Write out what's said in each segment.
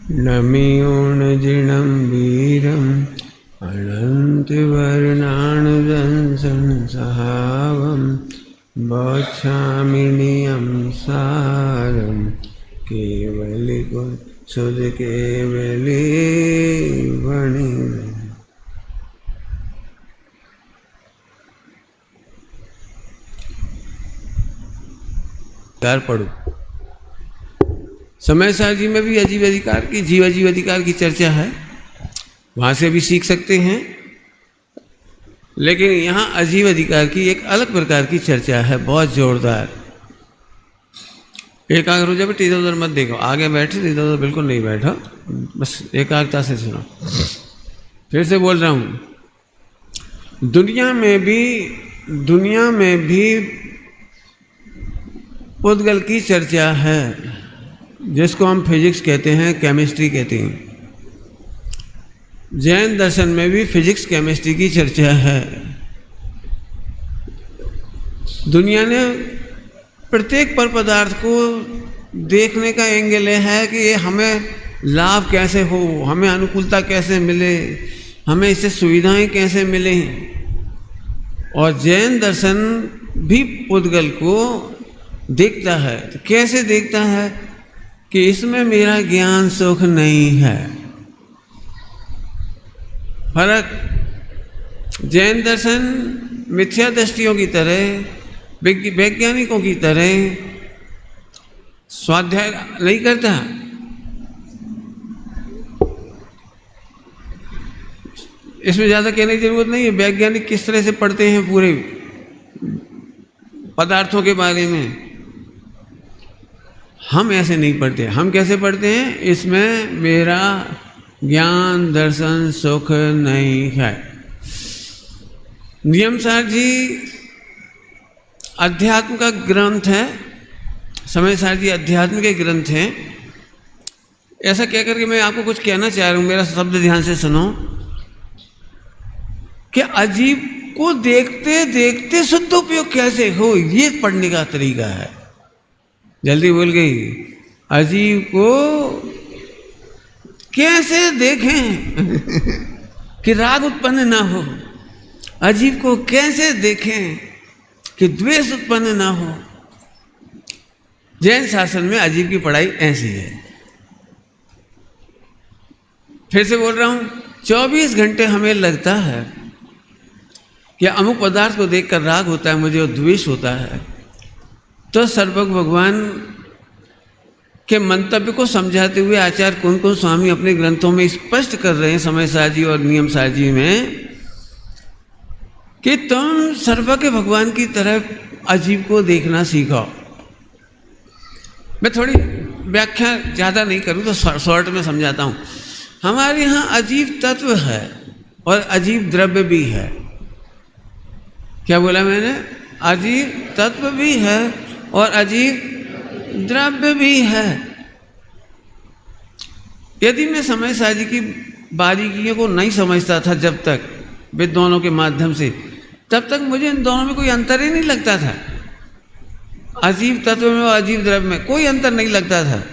नमियोणजिणं वीरम् अनन्तवर्णानुदंसंसहावं वक्षामिनियं सारं केवलिकुत्सुध केवली वणि। पढ़ो। समय सारजी में भी अजीब अधिकार की जीव अजीव अधिकार की चर्चा है, वहाँ से भी सीख सकते हैं। लेकिन यहाँ अजीब अधिकार की एक अलग प्रकार की चर्चा है, बहुत जोरदार। एकाग्र हो जाए, बेटे इधर उधर मत देखो, आगे बैठे इधर उधर बिल्कुल नहीं बैठो, बस एकाग्रता से सुनो। फिर से बोल रहा हूँ, दुनिया में भी पुद्गल की चर्चा है, जिसको हम फिजिक्स कहते हैं, केमिस्ट्री कहते हैं। जैन दर्शन में भी फिजिक्स केमिस्ट्री की चर्चा है। दुनिया ने प्रत्येक पर पदार्थ को देखने का एंगल है कि ये हमें लाभ कैसे हो, हमें अनुकूलता कैसे मिले, हमें इससे सुविधाएं कैसे मिले। और जैन दर्शन भी पुद्गल को देखता है। तो कैसे देखता है कि इसमें मेरा ज्ञान सुख नहीं है। फर्क, जैन दर्शन मिथ्या दृष्टियों की तरह, वैज्ञानिकों की तरह स्वाध्याय नहीं करता। इसमें ज़्यादा कहने की जरूरत नहीं है। वैज्ञानिक किस तरह से पढ़ते हैं पूरे पदार्थों के बारे में, हम ऐसे नहीं पढ़ते। हम कैसे पढ़ते हैं, इसमें मेरा ज्ञान दर्शन सुख नहीं है। नियमसार जी अध्यात्म का ग्रंथ है, समय सार जी अध्यात्म के ग्रंथ हैं। ऐसा कह करके मैं आपको कुछ कहना चाह रहा हूँ, मेरा शब्द ध्यान से सुनो। कि अजीब को देखते देखते शुद्ध उपयोग कैसे हो, ये पढ़ने का तरीका है। जल्दी बोल गई, अजीब को कैसे देखें कि राग उत्पन्न ना हो, अजीब को कैसे देखें कि द्वेष उत्पन्न ना हो। जैन शासन में अजीब की पढ़ाई ऐसी है। फिर से बोल रहा हूं, 24 घंटे हमें लगता है कि अमुक पदार्थ को देखकर राग होता है मुझे और द्वेष होता है। तो सर्वज्ञ भगवान के मंतव्य को समझाते हुए आचार्य कौन कौन स्वामी अपने ग्रंथों में स्पष्ट कर रहे हैं, समय साजी और नियम साजी में, कि तुम सर्वज्ञ भगवान की तरफ अजीब को देखना सीखो। मैं थोड़ी व्याख्या ज़्यादा नहीं करूँ तो शॉर्ट में समझाता हूँ। हमारे यहाँ अजीब तत्व है और अजीब द्रव्य भी है। क्या बोला मैंने? अजीब तत्व भी है और अजीब द्रव्य भी है। यदि मैं समय साजी की बारीकियों को नहीं समझता था जब तक विद्वानों के माध्यम से, तब तक मुझे इन दोनों में कोई अंतर ही नहीं लगता था। अजीब तत्व में और अजीब द्रव्य में कोई अंतर नहीं लगता था।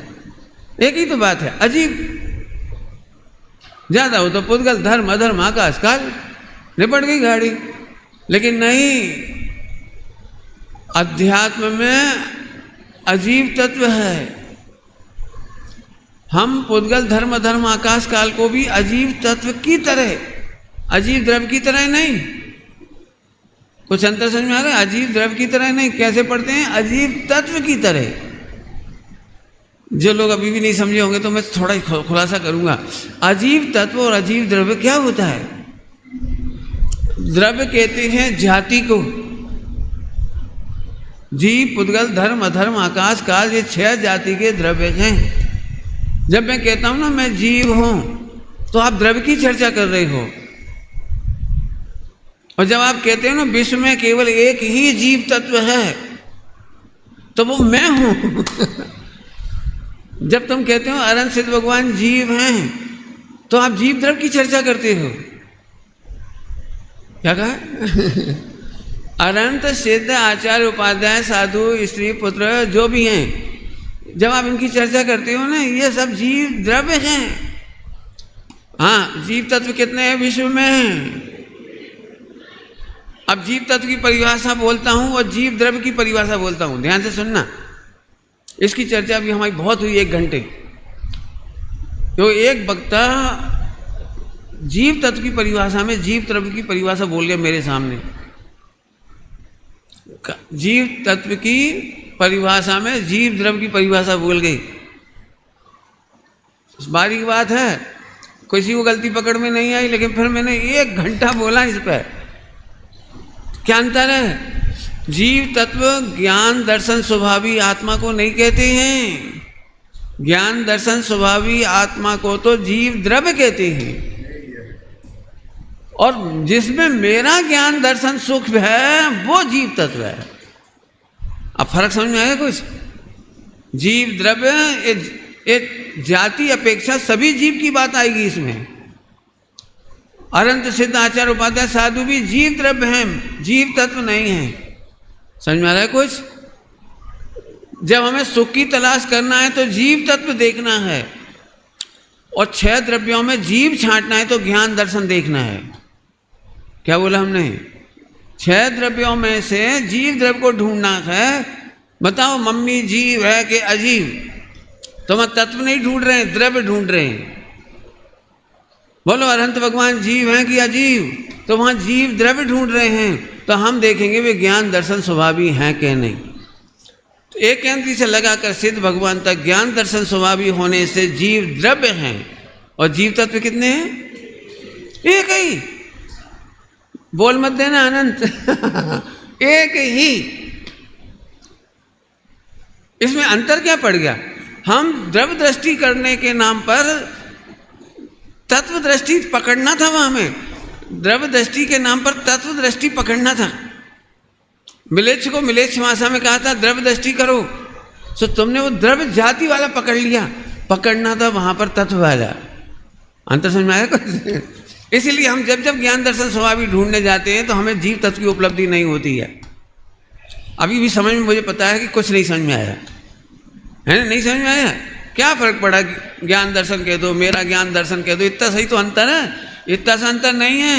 एक ही तो बात है, अजीब ज्यादा हो तो पुद्गल धर्म अधर्म आकाश काल, निपट गई गाड़ी। लेकिन नहीं, अध्यात्म में अजीब तत्व है। हम पुद्गल धर्म धर्म आकाश काल को भी अजीब तत्व की तरह, अजीब द्रव्य की तरह नहीं। कुछ अंतर समझ में आ रहा है? अजीब द्रव्य की तरह नहीं। कैसे पढ़ते हैं? अजीब तत्व की तरह। जो लोग अभी भी नहीं समझे होंगे तो मैं थोड़ा खुलासा करूंगा। अजीब तत्व और अजीब द्रव्य क्या होता है? द्रव्य कहते हैं जाति को। जीव पुद्गल धर्म अधर्म आकाश काल, ये 6 जाति के द्रव्य हैं। जब मैं कहता हूं ना मैं जीव हूं, तो आप द्रव्य की चर्चा कर रहे हो। और जब आप कहते हो ना विश्व में केवल एक ही जीव तत्व है, तो वो मैं हूं। जब तुम कहते हो अनंत सिद्ध भगवान जीव हैं, तो आप जीव द्रव्य की चर्चा करते हो। क्या कहा? अनंत सिद्ध आचार्य उपाध्याय साधु स्त्री पुत्र जो भी हैं, जब आप इनकी चर्चा करते हो ना, ये सब जीव द्रव्य हैं। हाँ, जीव तत्व कितने हैं विश्व में? अब जीव तत्व की परिभाषा बोलता हूं और जीव द्रव्य की परिभाषा बोलता हूं, ध्यान से सुनना। इसकी चर्चा भी हमारी बहुत हुई 1 घंटे। तो एक वक्ता जीव तत्व की परिभाषा में जीव द्रव्य की परिभाषा बोल गया मेरे सामने। जीव तत्व की परिभाषा में जीव द्रव्य की परिभाषा बोल गई। बारीक बात है, किसी को गलती पकड़ में नहीं आई, लेकिन फिर मैंने 1 घंटा बोला इस पर। क्या अंतर है? जीव तत्व ज्ञान दर्शन स्वभावी आत्मा को नहीं कहते हैं। ज्ञान दर्शन स्वभावी आत्मा को तो जीव द्रव्य कहते हैं, और जिसमें मेरा ज्ञान दर्शन सुख है वो जीव तत्व है। अब फर्क समझ में आया कुछ? जीव द्रव्य एक जाति अपेक्षा सभी जीव की बात आएगी इसमें। अनंत सिद्ध आचार्य उपाध्याय साधु भी जीव द्रव्य हैं, जीव तत्व नहीं है। समझ में आ रहा है कुछ? जब हमें सुख की तलाश करना है तो जीव तत्व देखना है, और 6 द्रव्यों में जीव छांटना है तो ज्ञान दर्शन देखना है। क्या बोला हमने? 6 द्रव्यों में से जीव द्रव्य को ढूंढना है। बताओ, मम्मी जीव है कि अजीव? तो हम तत्व नहीं ढूंढ रहे हैं, द्रव्य ढूंढ रहे हैं। बोलो, अनंत भगवान जीव हैं कि अजीव? तो वहां जीव द्रव्य ढूंढ रहे हैं। तो हम देखेंगे वे ज्ञान दर्शन स्वभावी हैं कि नहीं। तो एक केंद्र से लगाकर सिद्ध भगवान तक ज्ञान दर्शन स्वभावी होने से जीव द्रव्य हैं, और जीव तत्व कितने हैं? एक ही। बोल मत देना अनंत। एक ही। इसमें अंतर क्या पड़ गया? हम द्रव्य दृष्टि करने के नाम पर तत्व दृष्टि पकड़ना था। वहां हमें द्रव्य दृष्टि के नाम पर तत्व दृष्टि पकड़ना था। मिलेच्छ को मिलेच्छ भाषा में कहा था द्रव्य दृष्टि करो, तो तुमने वो द्रव्य जाति वाला पकड़ लिया। पकड़ना था वहां पर तत्व वाला। अंतर समझ में आया कुछ? इसीलिए हम जब जब ज्ञान दर्शन स्वभावी ढूंढने जाते हैं तो हमें जीव तत्व की उपलब्धि नहीं होती है। अभी भी समझ में मुझे पता है कि कुछ नहीं समझ में आया है ना? नहीं समझ में आया? क्या फर्क पड़ा? ज्ञान दर्शन कह दो, मेरा ज्ञान दर्शन कह दो, इतना सही तो अंतर है? इतना सा अंतर नहीं है।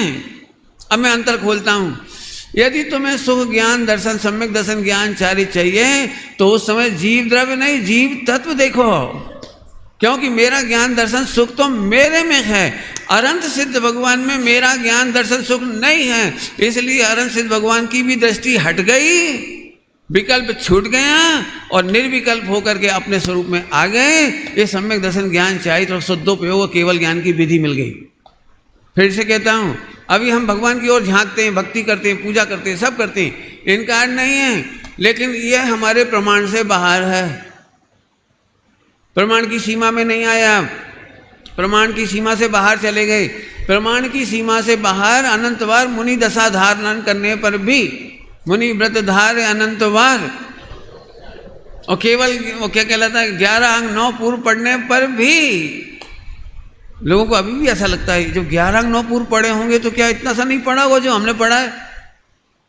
अब मैं अंतर खोलता हूं। यदि तुम्हें सुख ज्ञान दर्शन सम्यक दर्शन ज्ञान चारि चाहिए तो उस समय जीव द्रव्य नहीं जीव तत्व देखो, क्योंकि मेरा ज्ञान दर्शन सुख तो मेरे में है। अनंत सिद्ध भगवान में मेरा ज्ञान दर्शन सुख नहीं है, इसलिए अनंत सिद्ध भगवान की भी दृष्टि हट गई, विकल्प छूट गया और निर्विकल्प होकर के अपने स्वरूप में आ गए। ये सम्यक दर्शन ज्ञान चाहिए तो शुद्धोपयोग केवल ज्ञान की विधि मिल गई। फिर से कहता हूँ, अभी हम भगवान की ओर झांकते हैं, भक्ति करते हैं, पूजा करते हैं, सब करते हैं, इनकार नहीं है, लेकिन यह हमारे प्रमाण से बाहर है। प्रमाण की सीमा में नहीं आया, प्रमाण की सीमा से बाहर चले गए। प्रमाण की सीमा से बाहर अनंतवार मुनि दशा धारण करने पर भी, मुनि व्रत धार अनंतवार, और केवल वो क्या कहलाता है 11 अंग 9 पूर्व पढ़ने पर भी लोगों को अभी भी ऐसा लगता है जो 11 अंग 9 पूर्व पढ़े होंगे तो क्या इतना सा नहीं पढ़ा हो जो हमने पढ़ा है?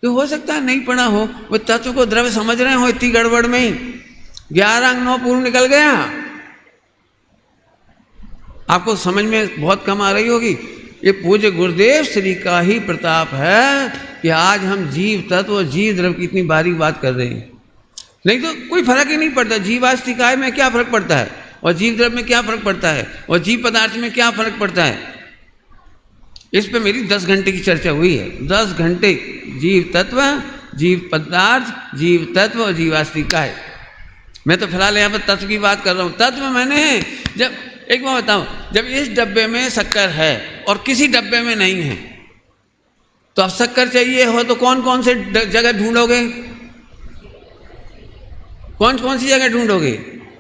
तो हो सकता है नहीं पढ़ा हो, वो तत्व को द्रव्य समझ रहे हो, इतनी गड़बड़ में ही 11 अंग 9 पूर्व निकल गया। आपको समझ में बहुत कम आ रही होगी। ये पूज्य गुरुदेव श्री का ही प्रताप है कि आज हम जीव तत्व और जीव द्रव्य की इतनी बारीक बात कर रहे हैं। नहीं तो कोई फर्क ही नहीं पड़ता। जीवास्तिकाय में क्या फर्क पड़ता है और जीव द्रव्य में क्या फर्क पड़ता है और जीव पदार्थ में क्या फर्क पड़ता है? इस पे मेरी 10 घंटे की चर्चा हुई है। 10 घंटे जीव तत्व, जीव पदार्थ, जीव तत्व और जीवास्तिकाय। मैं तो फिलहाल यहाँ पर तत्व की बात कर रहा हूँ। तत्व मैंने जब एक बार बताऊँ, जब इस डब्बे में शक्कर है और किसी डब्बे में नहीं है तो अब शक्कर चाहिए हो तो कौन कौन से जगह ढूंढोगे? कौन कौन सी जगह ढूंढोगे?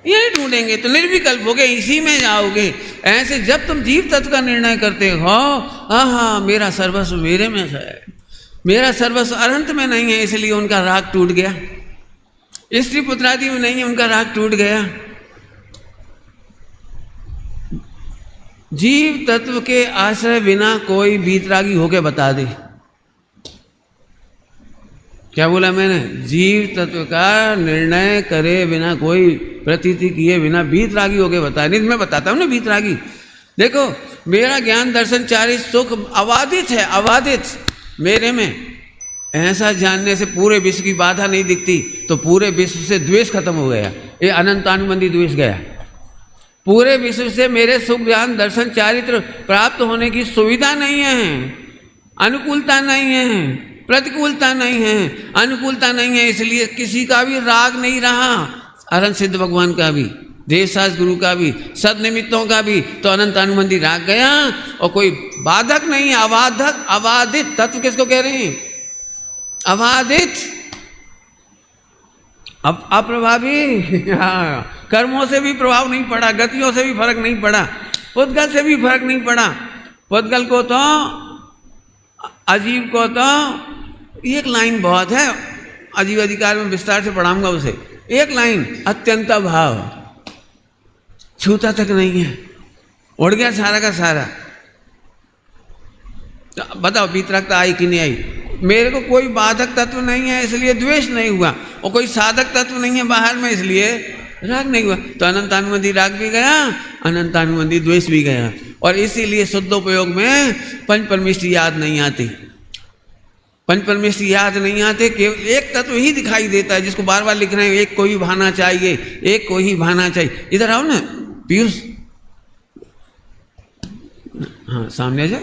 यही ढूंढेंगे तो निर्विकल्प हो गए, इसी में जाओगे। ऐसे जब तुम जीव तत्व का निर्णय करते हो, हाँ मेरा सर्वस्व मेरे में है, मेरा सर्वस्व अनंत में नहीं है, इसलिए उनका राग टूट गया। स्त्री पुत्रादि में नहीं है, उनका राग टूट गया। जीव तत्व के आश्रय बिना कोई वीतरागी होके बता दे। क्या बोला मैंने? जीव तत्व का निर्णय करे बिना कोई प्रतीति किए बिना वीतरागी हो गए बताया। नहीं मैं बताता हूँ ना वीतरागी। देखो मेरा ज्ञान दर्शन चारि सुख अबाधित है, अबाधित मेरे में। ऐसा जानने से पूरे विश्व की बाधा नहीं दिखती, तो पूरे विश्व से द्वेष खत्म हो गया, ये अनंतानुबंधी द्वेष गया। पूरे विश्व से मेरे सुख ज्ञान दर्शन चारित्र प्राप्त होने की सुविधा नहीं है, अनुकूलता नहीं है, प्रतिकूलता नहीं है। अनुकूलता नहीं है इसलिए किसी का भी राग नहीं रहा, अरहं सिद्ध भगवान का भी, देवशास्त्र गुरु का भी, सदनिमित्तों का भी, तो अनंतानुबंधी राग गया। और कोई बाधक नहीं, अबाधक, अबाधित तत्व किसको कह रहे हैं? अबाधित, अब अप्रभावी। हाँ, कर्मों से भी प्रभाव नहीं पड़ा, गतियों से भी फर्क नहीं पड़ा, पुद्गल से भी फर्क नहीं पड़ा। पुद्गल को तो, अजीव को तो, एक लाइन बहुत है, अजीव अधिकार में विस्तार से पढ़ाऊंगा उसे। एक लाइन, अत्यंत भाव, छूता तक नहीं है, उड़ गया सारा का सारा। तो बताओ वीतरागता आई कि नहीं आई? मेरे को कोई बाधक तत्व नहीं है इसलिए द्वेष नहीं हुआ, और कोई साधक तत्व नहीं है बाहर में इसलिए राग नहीं हुआ। तो अनंतानुबंधी राग भी गया, अनंतानुबंधी द्वेष भी गया। और इसीलिए शुद्धोपयोग में पंच परमेष्टि याद नहीं आती, पंच परमेष्टि याद नहीं आते। केवल एक तत्व ही दिखाई देता है जिसको बार बार लिख रहे हैं, एक को ही भाना चाहिए, एक को ही भाना चाहिए। इधर आओ ना पीयूष, हाँ सामने आ जाओ।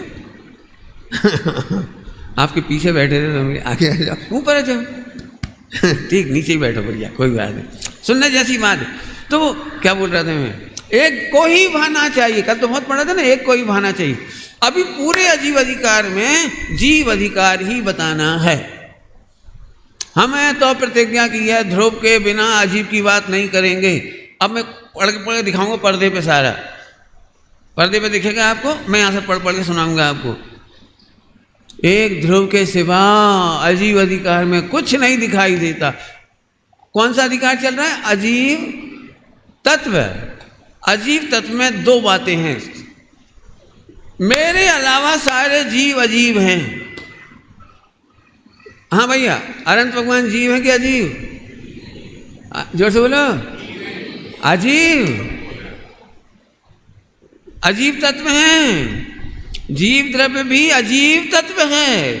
आपके पीछे बैठे थे तो आगे आ जाओ, ऊपर आ जाओ। ठीक, नीचे ही बैठो, बढ़िया, कोई बात नहीं, सुनने जैसी बात है। तो क्या बोल रहा था मैं? एक को ही भाना चाहिए, कल तो बहुत पढ़ा था ना, एक को ही भाना चाहिए। अभी पूरे अजीव अधिकार में जीव अधिकार ही बताना है। हमें तो प्रतिज्ञा की है ध्रुव के बिना अजीब की बात नहीं करेंगे। अब मैं पढ़ के दिखाऊंगा पर्दे पे, सारा पर्दे पे दिखेगा आपको, मैं यहाँ से पढ़ के सुनाऊंगा आपको। एक ध्रुव के सिवा अजीव अधिकार में कुछ नहीं दिखाई देता। कौन सा अधिकार चल रहा है? अजीव तत्व। अजीव तत्व में दो बातें हैं, मेरे अलावा सारे जीव अजीब हैं। हाँ भैया, अनंत भगवान जीव है कि अजीव? जोर से बोलो, अजीव, अजीव तत्व हैं। जीव द्रव्य भी अजीव तत्व है।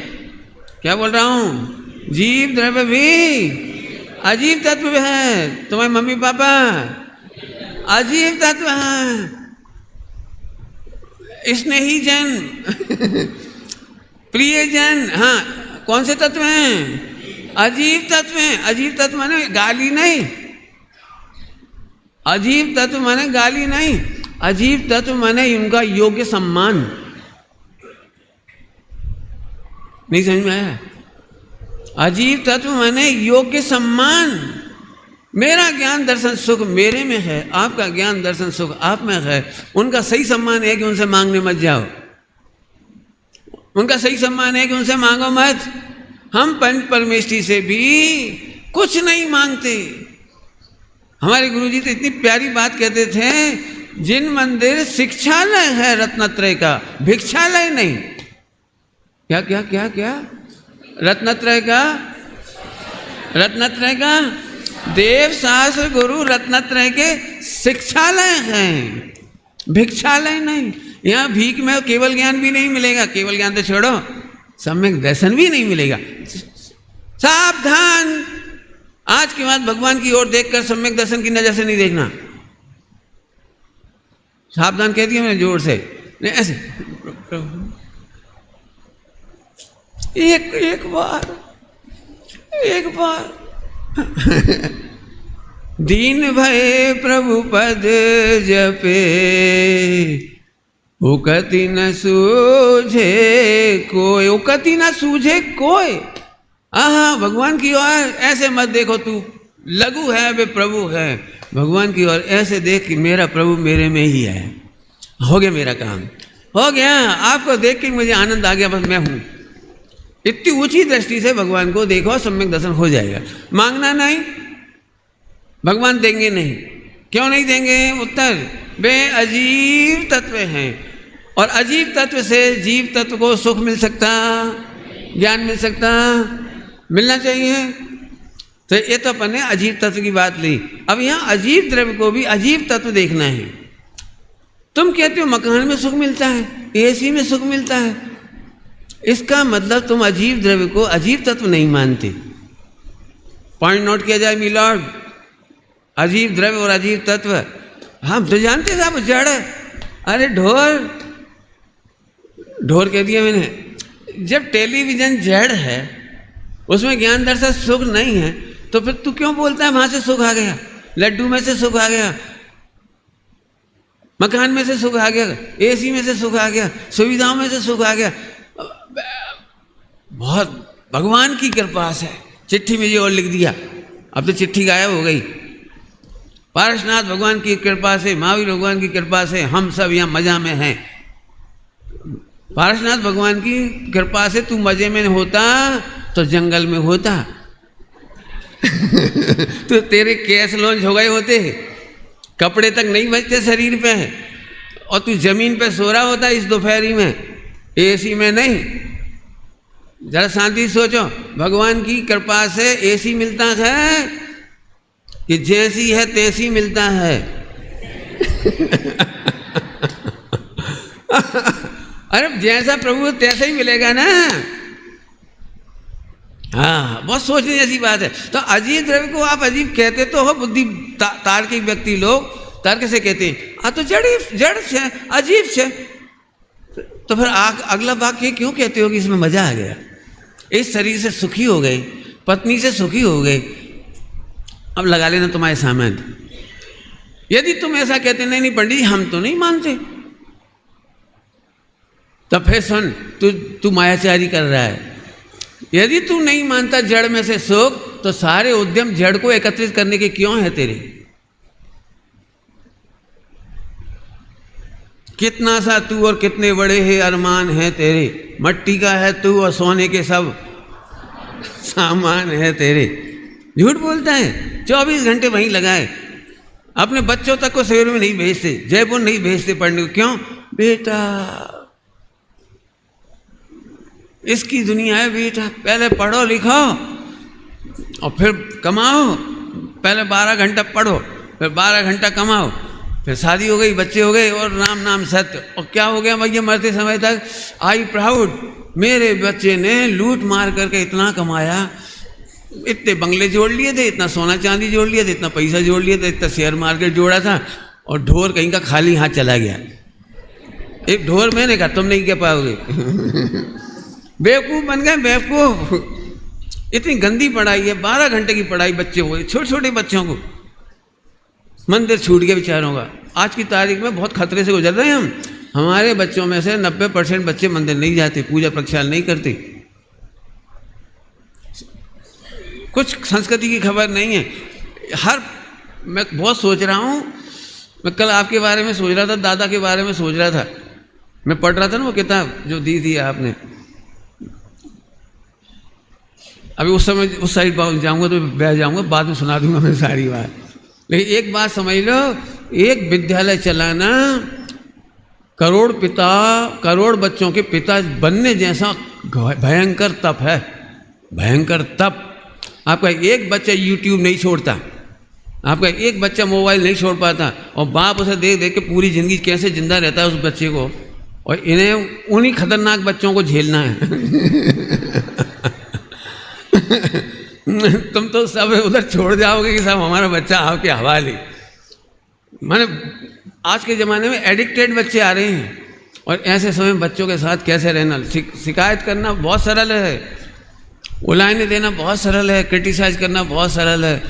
क्या बोल रहा हूं? जीव द्रव्य भी अजीव तत्व है। तुम्हारे मम्मी पापा अजीव तत्व हैं। स्नेही जन, प्रिय जन, हाँ कौन से तत्व हैं? अजीव तत्व हैं। अजीव तत्व माने गाली नहीं, अजीव तत्व माने गाली नहीं, अजीव तत्व माने उनका योग्य सम्मान। नहीं समझ में आया? अजीव तत्व माने योग्य सम्मान। मेरा ज्ञान दर्शन सुख मेरे में है, आपका ज्ञान दर्शन सुख आप में है। उनका सही सम्मान है कि उनसे मांगने मत जाओ, उनका सही सम्मान है कि उनसे मांगो मत। हम पंच परमेष्टि से भी कुछ नहीं मांगते। हमारे गुरुजी तो इतनी प्यारी बात कहते थे, जिन मंदिर शिक्षालय है रत्नत्रय का, भिक्षालय नहीं। क्या क्या क्या क्या? रत्नत्रय का, रत्नत्रय का, देव शास्त्र गुरु रत्नत्रय के शिक्षालय हैं, भिक्षालय नहीं। यहाँ भीख में केवल ज्ञान भी नहीं मिलेगा, केवल ज्ञान तो छोड़ो, सम्यक दर्शन भी नहीं मिलेगा। सावधान, आज के बाद भगवान की ओर देखकर सम्यक दर्शन की नजर से नहीं देखना। सावधान कह दिया मैंने जोर से, नहीं ऐसे। एक बार दीन भये प्रभु पद जपे, उकति न सूझे कोई, उकति न सूझे कोई। आहा, भगवान की ओर ऐसे मत देखो, तू लघु है वे प्रभु है। भगवान की ओर ऐसे देख कि मेरा प्रभु मेरे में ही है। हो गया मेरा काम, हो गया। आपको देख के मुझे आनंद आ गया, बस मैं हूं। इतनी ऊंची दृष्टि से भगवान को देखो, सम्यक दर्शन हो जाएगा। मांगना नहीं, भगवान देंगे नहीं। क्यों नहीं देंगे? उत्तर, वे अजीव तत्व हैं, और अजीव तत्व से जीव तत्व को सुख मिल सकता, ज्ञान मिल सकता, मिलना चाहिए। तो ये तो अपन ने अजीब तत्व की बात ली। अब यहाँ अजीब द्रव्य को भी अजीब तत्व देखना है। तुम कहते हो मकान में सुख मिलता है, एसी में सुख मिलता है, इसका मतलब तुम अजीब द्रव्य को अजीब तत्व नहीं मानते। पॉइंट नोट किया जाए मिलॉर्ड, अजीब द्रव्य और अजीब तत्व हम तो जानते साहब जड़ है। अरे ढोर कह दिया मैंने। जब टेलीविजन जड़ है, उसमें ज्ञान दर्शन सुख नहीं है, तो फिर तू क्यों बोलता है वहां से सुख आ गया, लड्डू में से सुख आ गया, मकान में से सुख आ गया, एसी में से सुख आ गया, सुविधाओं में से सुख आ गया। बहुत भगवान की कृपा से चिट्ठी में ये और लिख दिया, अब तो चिट्ठी गायब हो गई। पारसनाथ भगवान की कृपा से, महावीर भगवान की कृपा से हम सब यहाँ मजा में हैं। पारसनाथ भगवान की कृपा से तू मजे में होता तो जंगल में होता तो तेरे केस लॉन्च हो गए होते, कपड़े तक नहीं बचते शरीर पे, और तू जमीन पे सो रहा होता इस दोपहरी में, एसी में नहीं। जरा शांति सोचो, भगवान की कृपा से एसी मिलता है कि जैसी है तैसी मिलता है अरे जैसा प्रभु तैसा ही मिलेगा ना। हाँ, बहुत सोचने जैसी बात है। तो अजीब द्रव्य को आप अजीब कहते तो हो, बुद्धि तार्किक व्यक्ति लोग तर्क से कहते हैं तो जड़ से अजीब से, तो फिर अगला वाक्य क्यों कहते हो कि इसमें मजा आ गया, इस शरीर से सुखी हो गए, पत्नी से सुखी हो गए, अब लगा लेना तुम्हारे सामान। यदि तुम ऐसा कहते नहीं पंडित जी हम तो नहीं मानते, तो फिर सुन, तू मायाचारी कर रहा है। यदि तू नहीं मानता जड़ में से सुख, तो सारे उद्यम जड़ को एकत्रित करने के क्यों है तेरे? कितना सा तू और कितने बड़े हैं अरमान है तेरे, मट्टी का है तू और सोने के सब सामान है तेरे। झूठ बोलता है, 24 घंटे वहीं लगाए, अपने बच्चों तक को शहर में नहीं भेजते, जयपुर नहीं भेजते पढ़ने को। क्यों? बेटा इसकी दुनिया है बेटा, पहले पढ़ो लिखो और फिर कमाओ। पहले 12 घंटा पढ़ो, फिर 12 घंटा कमाओ, फिर शादी हो गई, बच्चे हो गए और राम नाम सत्य। और क्या हो गया भैया, मरते समय तक आई प्राउड, मेरे बच्चे ने लूट मार करके इतना कमाया, इतने बंगले जोड़ लिए थे, इतना सोना चांदी जोड़ लिया था, इतना पैसा जोड़ लिया था, इतना शेयर मार्केट जोड़ा था, और ढोर कहीं का खाली हाथ चला गया। एक ढोर मैंने कहा तुम नहीं कह पाओगे बेवकूफ़ बन गए, बेवकूफ़। इतनी गंदी पढ़ाई है, 12 घंटे की पढ़ाई बच्चे हो गए, छोटे छोटे बच्चों को। मंदिर छूट गया बेचारों का। आज की तारीख में बहुत खतरे से गुजर रहे हैं हम। हमारे बच्चों में से 90% बच्चे मंदिर नहीं जाते, पूजा प्रक्षाल नहीं करते, कुछ संस्कृति की खबर नहीं है। मैं बहुत सोच रहा हूँ, मैं कल आपके बारे में सोच रहा था, दादा के बारे में सोच रहा था, मैं पढ़ रहा था ना वो किताब जो दी थी आपने। अभी उस समय उस साइड जाऊँगा तो बह जाऊँगा, बाद में सुना दूंगा मैं सारी बात। लेकिन एक बात समझ लो, एक विद्यालय चलाना करोड़ बच्चों के पिता बनने जैसा भयंकर तप है, भयंकर तप। आपका एक बच्चा यूट्यूब नहीं छोड़ता, आपका एक बच्चा मोबाइल नहीं छोड़ पाता, और बाप उसे देख देख के पूरी ज़िंदगी कैसे जिंदा रहता है उस बच्चे को, और इन्हें उन्हीं खतरनाक बच्चों को झेलना है तुम तो सब उधर छोड़ जाओगे कि सब हमारा बच्चा आपके हवाले। माने आज के ज़माने में एडिक्टेड बच्चे आ रहे हैं, और ऐसे समय बच्चों के साथ कैसे रहना। शिकायत करना बहुत सरल है, उलाहने देना बहुत सरल है, क्रिटिसाइज करना बहुत सरल है,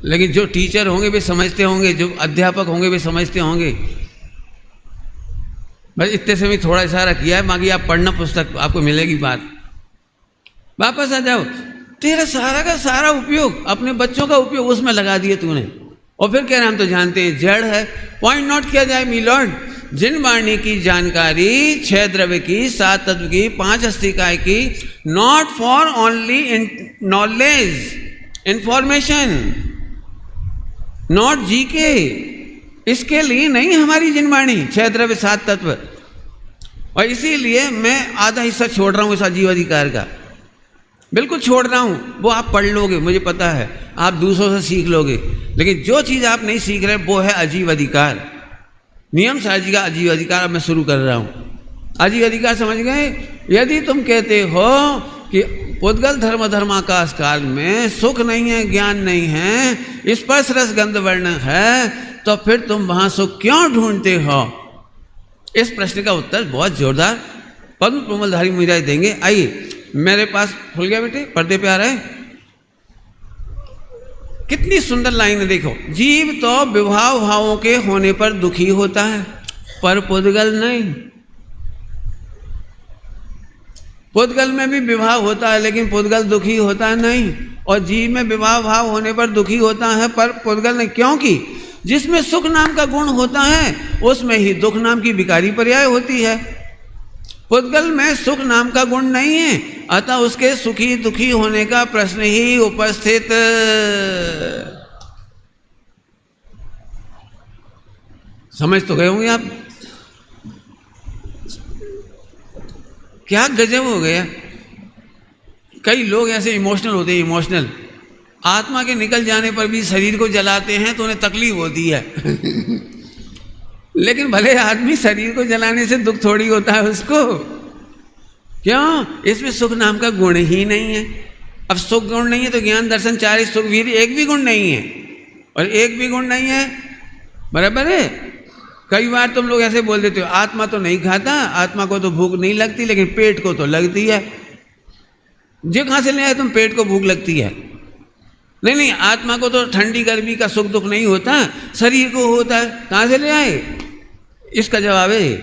लेकिन जो टीचर होंगे वे समझते होंगे, जो अध्यापक होंगे वे समझते होंगे। बस इतने से भी थोड़ा इशारा किया है, बाकी आप पढ़ना पुस्तक, आपको मिलेगी बात। वापस आ जाओ, तेरा सारा का सारा उपयोग, अपने बच्चों का उपयोग उसमें लगा दिए तूने, और फिर कह रहे हम तो जानते हैं जड़ है। पॉइंट नोट किया जाए मिलॉर्ड, जिन वाणी की जानकारी 6 द्रव्य की, 7 तत्व की, 5 अस्थिकाय की, not for only knowledge information, not GK, इसके लिए नहीं हमारी जिन वाणी 6 द्रव्य 7 तत्व। और इसीलिए मैं आधा हिस्सा छोड़ रहा हूँ इस आजीव अधिकार का। बिल्कुल छोड़ रहा हूँ, वो आप पढ़ लोगे, मुझे पता है, आप दूसरों से सीख लोगे, लेकिन जो चीज़ आप नहीं सीख रहे वो है अजीब अधिकार। नियम साजी का अजीब अधिकार अब मैं शुरू कर रहा हूँ। अजीब अधिकार समझ गए? यदि तुम कहते हो कि पुद्गल धर्म धर्माकाश काल में सुख नहीं है, ज्ञान नहीं है, स्पर्श रस गंध वर्ण है, तो फिर तुम वहाँ सुख क्यों ढूंढते हो? इस प्रश्न का उत्तर बहुत जोरदार पद्म कोमलधारी मीरा देंगे। आइए, मेरे पास खुल गया बेटे, पर्दे पे आ रहा है। कितनी सुंदर लाइन है, देखो। जीव तो विभाव भावों के होने पर दुखी होता है, पर पुद्गल नहीं। पुद्गल में भी विभाव होता है, लेकिन पुद्गल दुखी होता नहीं, और जीव में विभाव भाव होने पर दुखी होता है, पर पुद्गल नहीं। क्योंकि जिसमें सुख नाम का गुण होता है उसमें ही दुख नाम की विकारी पर्याय होती है। पुद्गल में सुख नाम का गुण नहीं है, अतः उसके सुखी दुखी होने का प्रश्न ही उपस्थित। समझ तो गए होंगे आप? क्या गजब हो गया। कई लोग ऐसे इमोशनल होते हैं, इमोशनल, आत्मा के निकल जाने पर भी शरीर को जलाते हैं तो उन्हें तकलीफ होती है लेकिन भले आदमी शरीर को जलाने से दुख थोड़ी होता है उसको। क्यों? इसमें सुख नाम का गुण ही नहीं है। अब सुख गुण नहीं है तो ज्ञान दर्शन चारि सुख वीर एक भी गुण नहीं है, और एक भी गुण नहीं है, बराबर है। कई बार तुम लोग ऐसे बोल देते हो, आत्मा तो नहीं खाता, आत्मा को तो भूख नहीं लगती, लेकिन पेट को तो लगती है। जो कहाँ से ले आए तुम, पेट को भूख लगती है? नहीं नहीं, आत्मा को तो ठंडी गर्मी का सुख दुख नहीं होता, शरीर को होता है। कहाँ से ले आए? इसका जवाब है,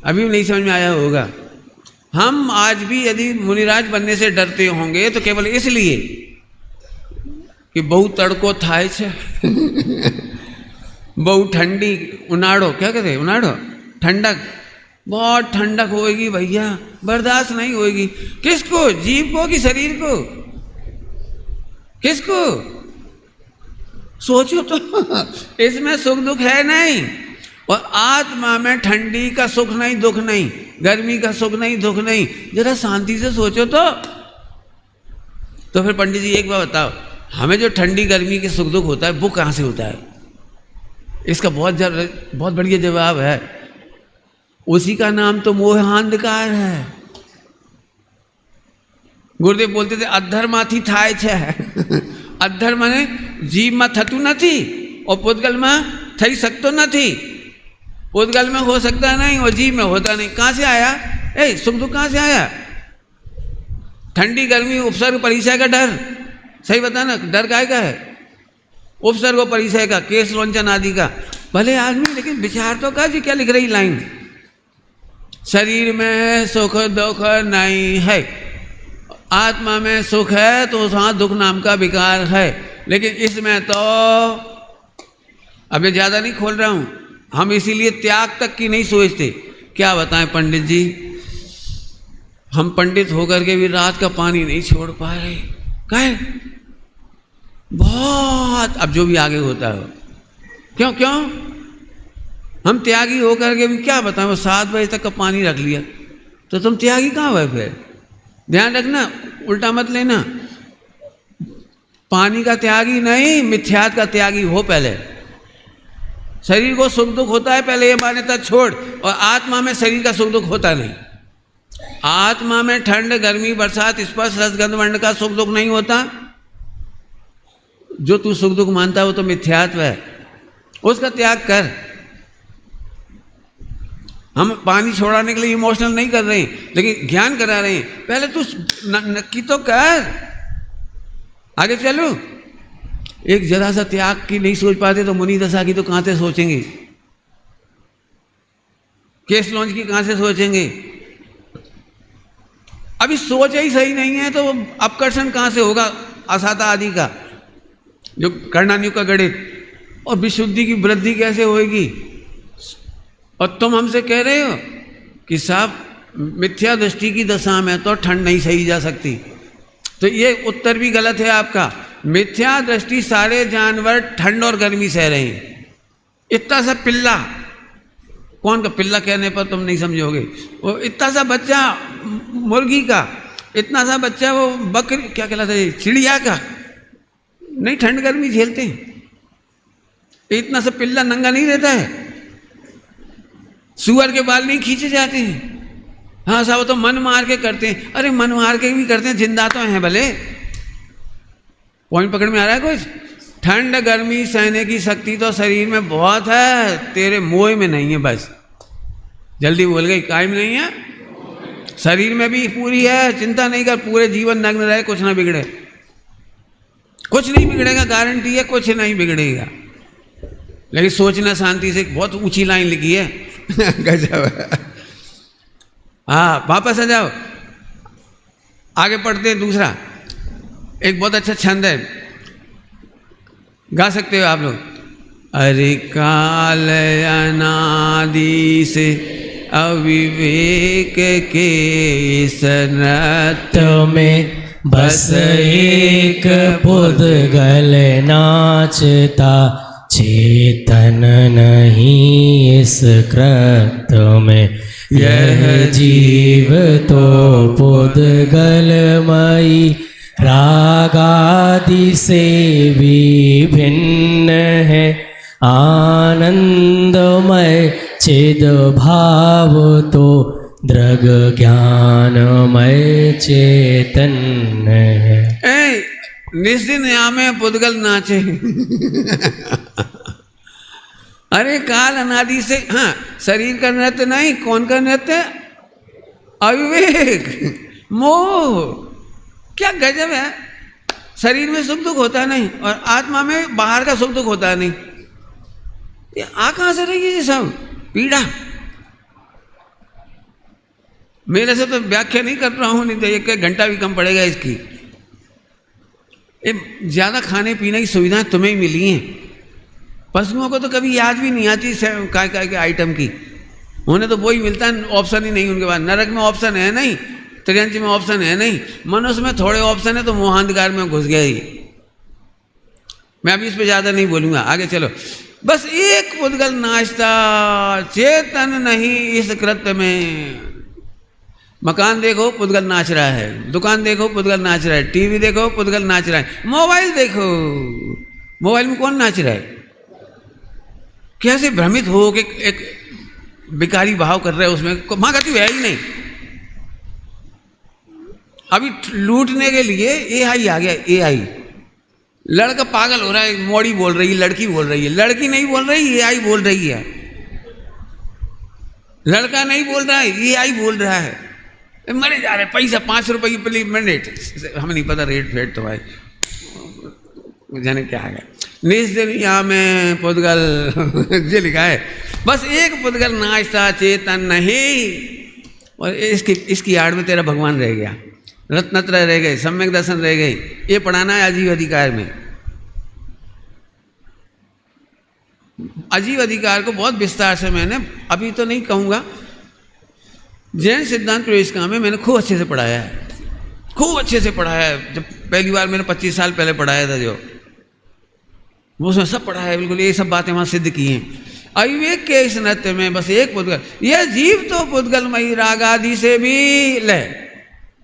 अभी नहीं समझ में आया होगा। हम आज भी यदि मुनिराज बनने से डरते होंगे तो केवल इसलिए कि बहु तड़को थाय छे बहु ठंडी, उनाड़ो, क्या कहते हैं, उनाड़ो, ठंडक, बहुत ठंडक होएगी भैया, बर्दाश्त नहीं होएगी। किसको? जीव को कि शरीर को? किसको? सोचो तो इसमें सुख दुख है नहीं, और आत्मा में ठंडी का सुख नहीं, दुख नहीं, गर्मी का सुख नहीं, दुख नहीं। जरा शांति से सोचो तो फिर पंडित जी एक बार बताओ, हमें जो ठंडी गर्मी के सुख दुख होता है वो कहाँ से होता है? इसका बहुत बढ़िया जवाब है, उसी का नाम तो मोहांधकार है। गुरुदेव बोलते थे अधर्माथी थाय छे अधर्म माने जीव में थतु नहीं और पुद्गल में थई सकतो नहीं। पुद्गल में हो सकता नहीं और जीव में होता नहीं। कहाँ से आया? सुख दुख कहाँ से आया? ठंडी गर्मी, उपसर्ग परिचय का डर, सही बता ना, डर काय का है? उपसर्ग और परिचय का, केस लोंचन आदि का। भले आदमी, लेकिन विचार तो का जी क्या लिख रही लाइन, शरीर में सुख दुख नहीं है, आत्मा में सुख है तो वहाँ दुख नाम का विकार है। लेकिन इसमें तो अब मैं ज़्यादा नहीं खोल रहा हूँ, हम इसीलिए त्याग तक की नहीं सोचते। क्या बताएं पंडित जी, हम पंडित होकर के भी रात का पानी नहीं छोड़ पा रहे। काहे? बहुत, अब जो भी आगे होता है। क्यों? हम त्यागी होकर के भी क्या बताएं, वो 7 बजे तक का पानी रख लिया, तो तुम त्यागी कहाँ हुए? फिर ध्यान रखना, उल्टा मत लेना। पानी का त्यागी नहीं, मिथ्यात का त्यागी हो पहले। शरीर को सुख दुख होता है पहले, ये मान्यता छोड़। और आत्मा में शरीर का सुख दुख होता नहीं। आत्मा में ठंड गर्मी बरसात स्पर्श रसगंध वर्ण का सुख दुख नहीं होता। जो तू सुख दुख मानता है वो तो मिथ्यात्व है, उसका त्याग कर। हम पानी छोड़ाने के लिए इमोशनल नहीं कर रहे हैं, लेकिन ज्ञान करा रहे हैं। पहले तू नक्की तो कर, आगे चलो। एक जरा सा त्याग की नहीं सोच पाते तो मुनि दशा की तो कहाँ से सोचेंगे? केस लॉन्च की कहाँ से सोचेंगे? अभी सोच ही सही नहीं है तो अपकर्षण कहाँ से होगा? असाता आदि का, जो कर्णान्यु का गणित, और विशुद्धि की वृद्धि कैसे होएगी? और तुम हमसे कह रहे हो कि साहब मिथ्या दृष्टि की दशा में तो ठंड नहीं सही जा सकती। तो ये उत्तर भी गलत है आपका। मिथ्या दृष्टि सारे जानवर ठंड और गर्मी सह रहे हैं। इतना सा पिल्ला, कौन का पिल्ला कहने पर तुम नहीं समझोगे, वो इतना सा बच्चा मुर्गी का इतना सा बच्चा वो बकरी क्या कहलाता है, चिड़िया का नहीं ठंड गर्मी झेलते हैं। इतना सा पिल्ला नंगा नहीं रहता है, सुअर के बाल नहीं खींचे जाते हैं। हाँ साहब तो मन मार के करते हैं। अरे मन मार के भी करते हैं, जिंदा तो हैं भले। पॉइंट पकड़ में आ रहा है कुछ? ठंड गर्मी सहने की शक्ति तो शरीर में बहुत है, तेरे मोह में नहीं है। बस जल्दी बोल गई, कायम नहीं है, शरीर में भी पूरी है। चिंता नहीं कर, पूरे जीवन नग्न रहे, कुछ ना बिगड़े, कुछ नहीं बिगड़ेगा, गारंटी है, कुछ नहीं बिगड़ेगा। लेकिन सोचना शांति से, बहुत ऊंची लाइन लिखी है गजब। हाँ वापस आ जाओ, आगे पढ़ते हैं। दूसरा एक बहुत अच्छा छंद है, गा सकते हो आप लोग। अरे काल अनादि से अविवेक के इस नृत्य में बस एक पुद्गल नाचता, चेतन नहीं इस कृत्य में। यह जीव तो पुद्गलमयी रागादि से भी भिन्न है। आनंदमय चिद भाव तो दृग ज्ञानमय चेतन है। निस्दिन यामे पुद्गल नाचे। अरे काल अनादि से, हाँ शरीर का नृत्य नहीं, कौन का नृत्य? अविवेक, मोह। क्या गजब है, शरीर में सुख दुख होता नहीं और आत्मा में बाहर का सुख दुख होता नहीं। ये आ कहां से रही है ये सब पीड़ा? मेरे से तो व्याख्या नहीं कर रहा हूं, नहीं तो एक घंटा भी कम पड़ेगा इसकी। ज्यादा खाने पीने की सुविधाएं तुम्हें मिली हैं, पशुओं को तो कभी याद भी नहीं आती काय के आइटम की। उन्हें तो वही मिलता है, ऑप्शन ही नहीं उनके पास। नरक में ऑप्शन है नहीं, त्रियंच में ऑप्शन है नहीं, मनुष्य में थोड़े ऑप्शन है तो मोहांधकार में घुस गया ही। मैं अभी इस पे ज़्यादा नहीं बोलूँगा, आगे चलो। बस एक पुद्गल नाचता, चेतन नहीं इस कृत्य में। मकान देखो पुद्गल नाच रहा है, दुकान देखो पुद्गल नाच रहा है, टीवी देखो पुद्गल नाच रहा है, मोबाइल देखो, मोबाइल में कौन नाच रहा है? कैसे भ्रमित हो कि एक बिकारी भाव कर रहे हैं उसमें, माँ कहती है ही नहीं। अभी लूटने के लिए AI आ गया, AI। लड़का पागल हो रहा है, मोड़ी बोल रही है, लड़की बोल रही है, लड़की नहीं बोल रही, AI बोल रही है। लड़का नहीं बोल रहा है, AI बोल रहा है। मरे जा रहे, पैसा 5 रुपये की मिनट, हमें नहीं पता रेट फेट तो भाई जाने क्या है। निस्दिन में पुद्गल जो लिखा है, बस एक पुद्गल नाचता, चेतन नहीं। और इसकी आड़ में तेरा भगवान रह गया, रत्नत्रय रह गए, सम्यक दर्शन रह गई। ये पढ़ाना है अजीव अधिकार में। अजीव अधिकार को बहुत विस्तार से मैंने, अभी तो नहीं कहूँगा, जैन सिद्धांत प्रवेशिका में मैंने खूब अच्छे से पढ़ाया है, खूब अच्छे से पढ़ाया है। जब पहली बार मैंने 25 साल पहले पढ़ाया था, जो वो उसमें सब पढ़ा है बिल्कुल, ये सब बातें वहाँ सिद्ध की हैं। अविवेक के इस नृत्य में बस एक पुद्गल, यह जीव तो पुद्गलमयी राग आदि से भी ले,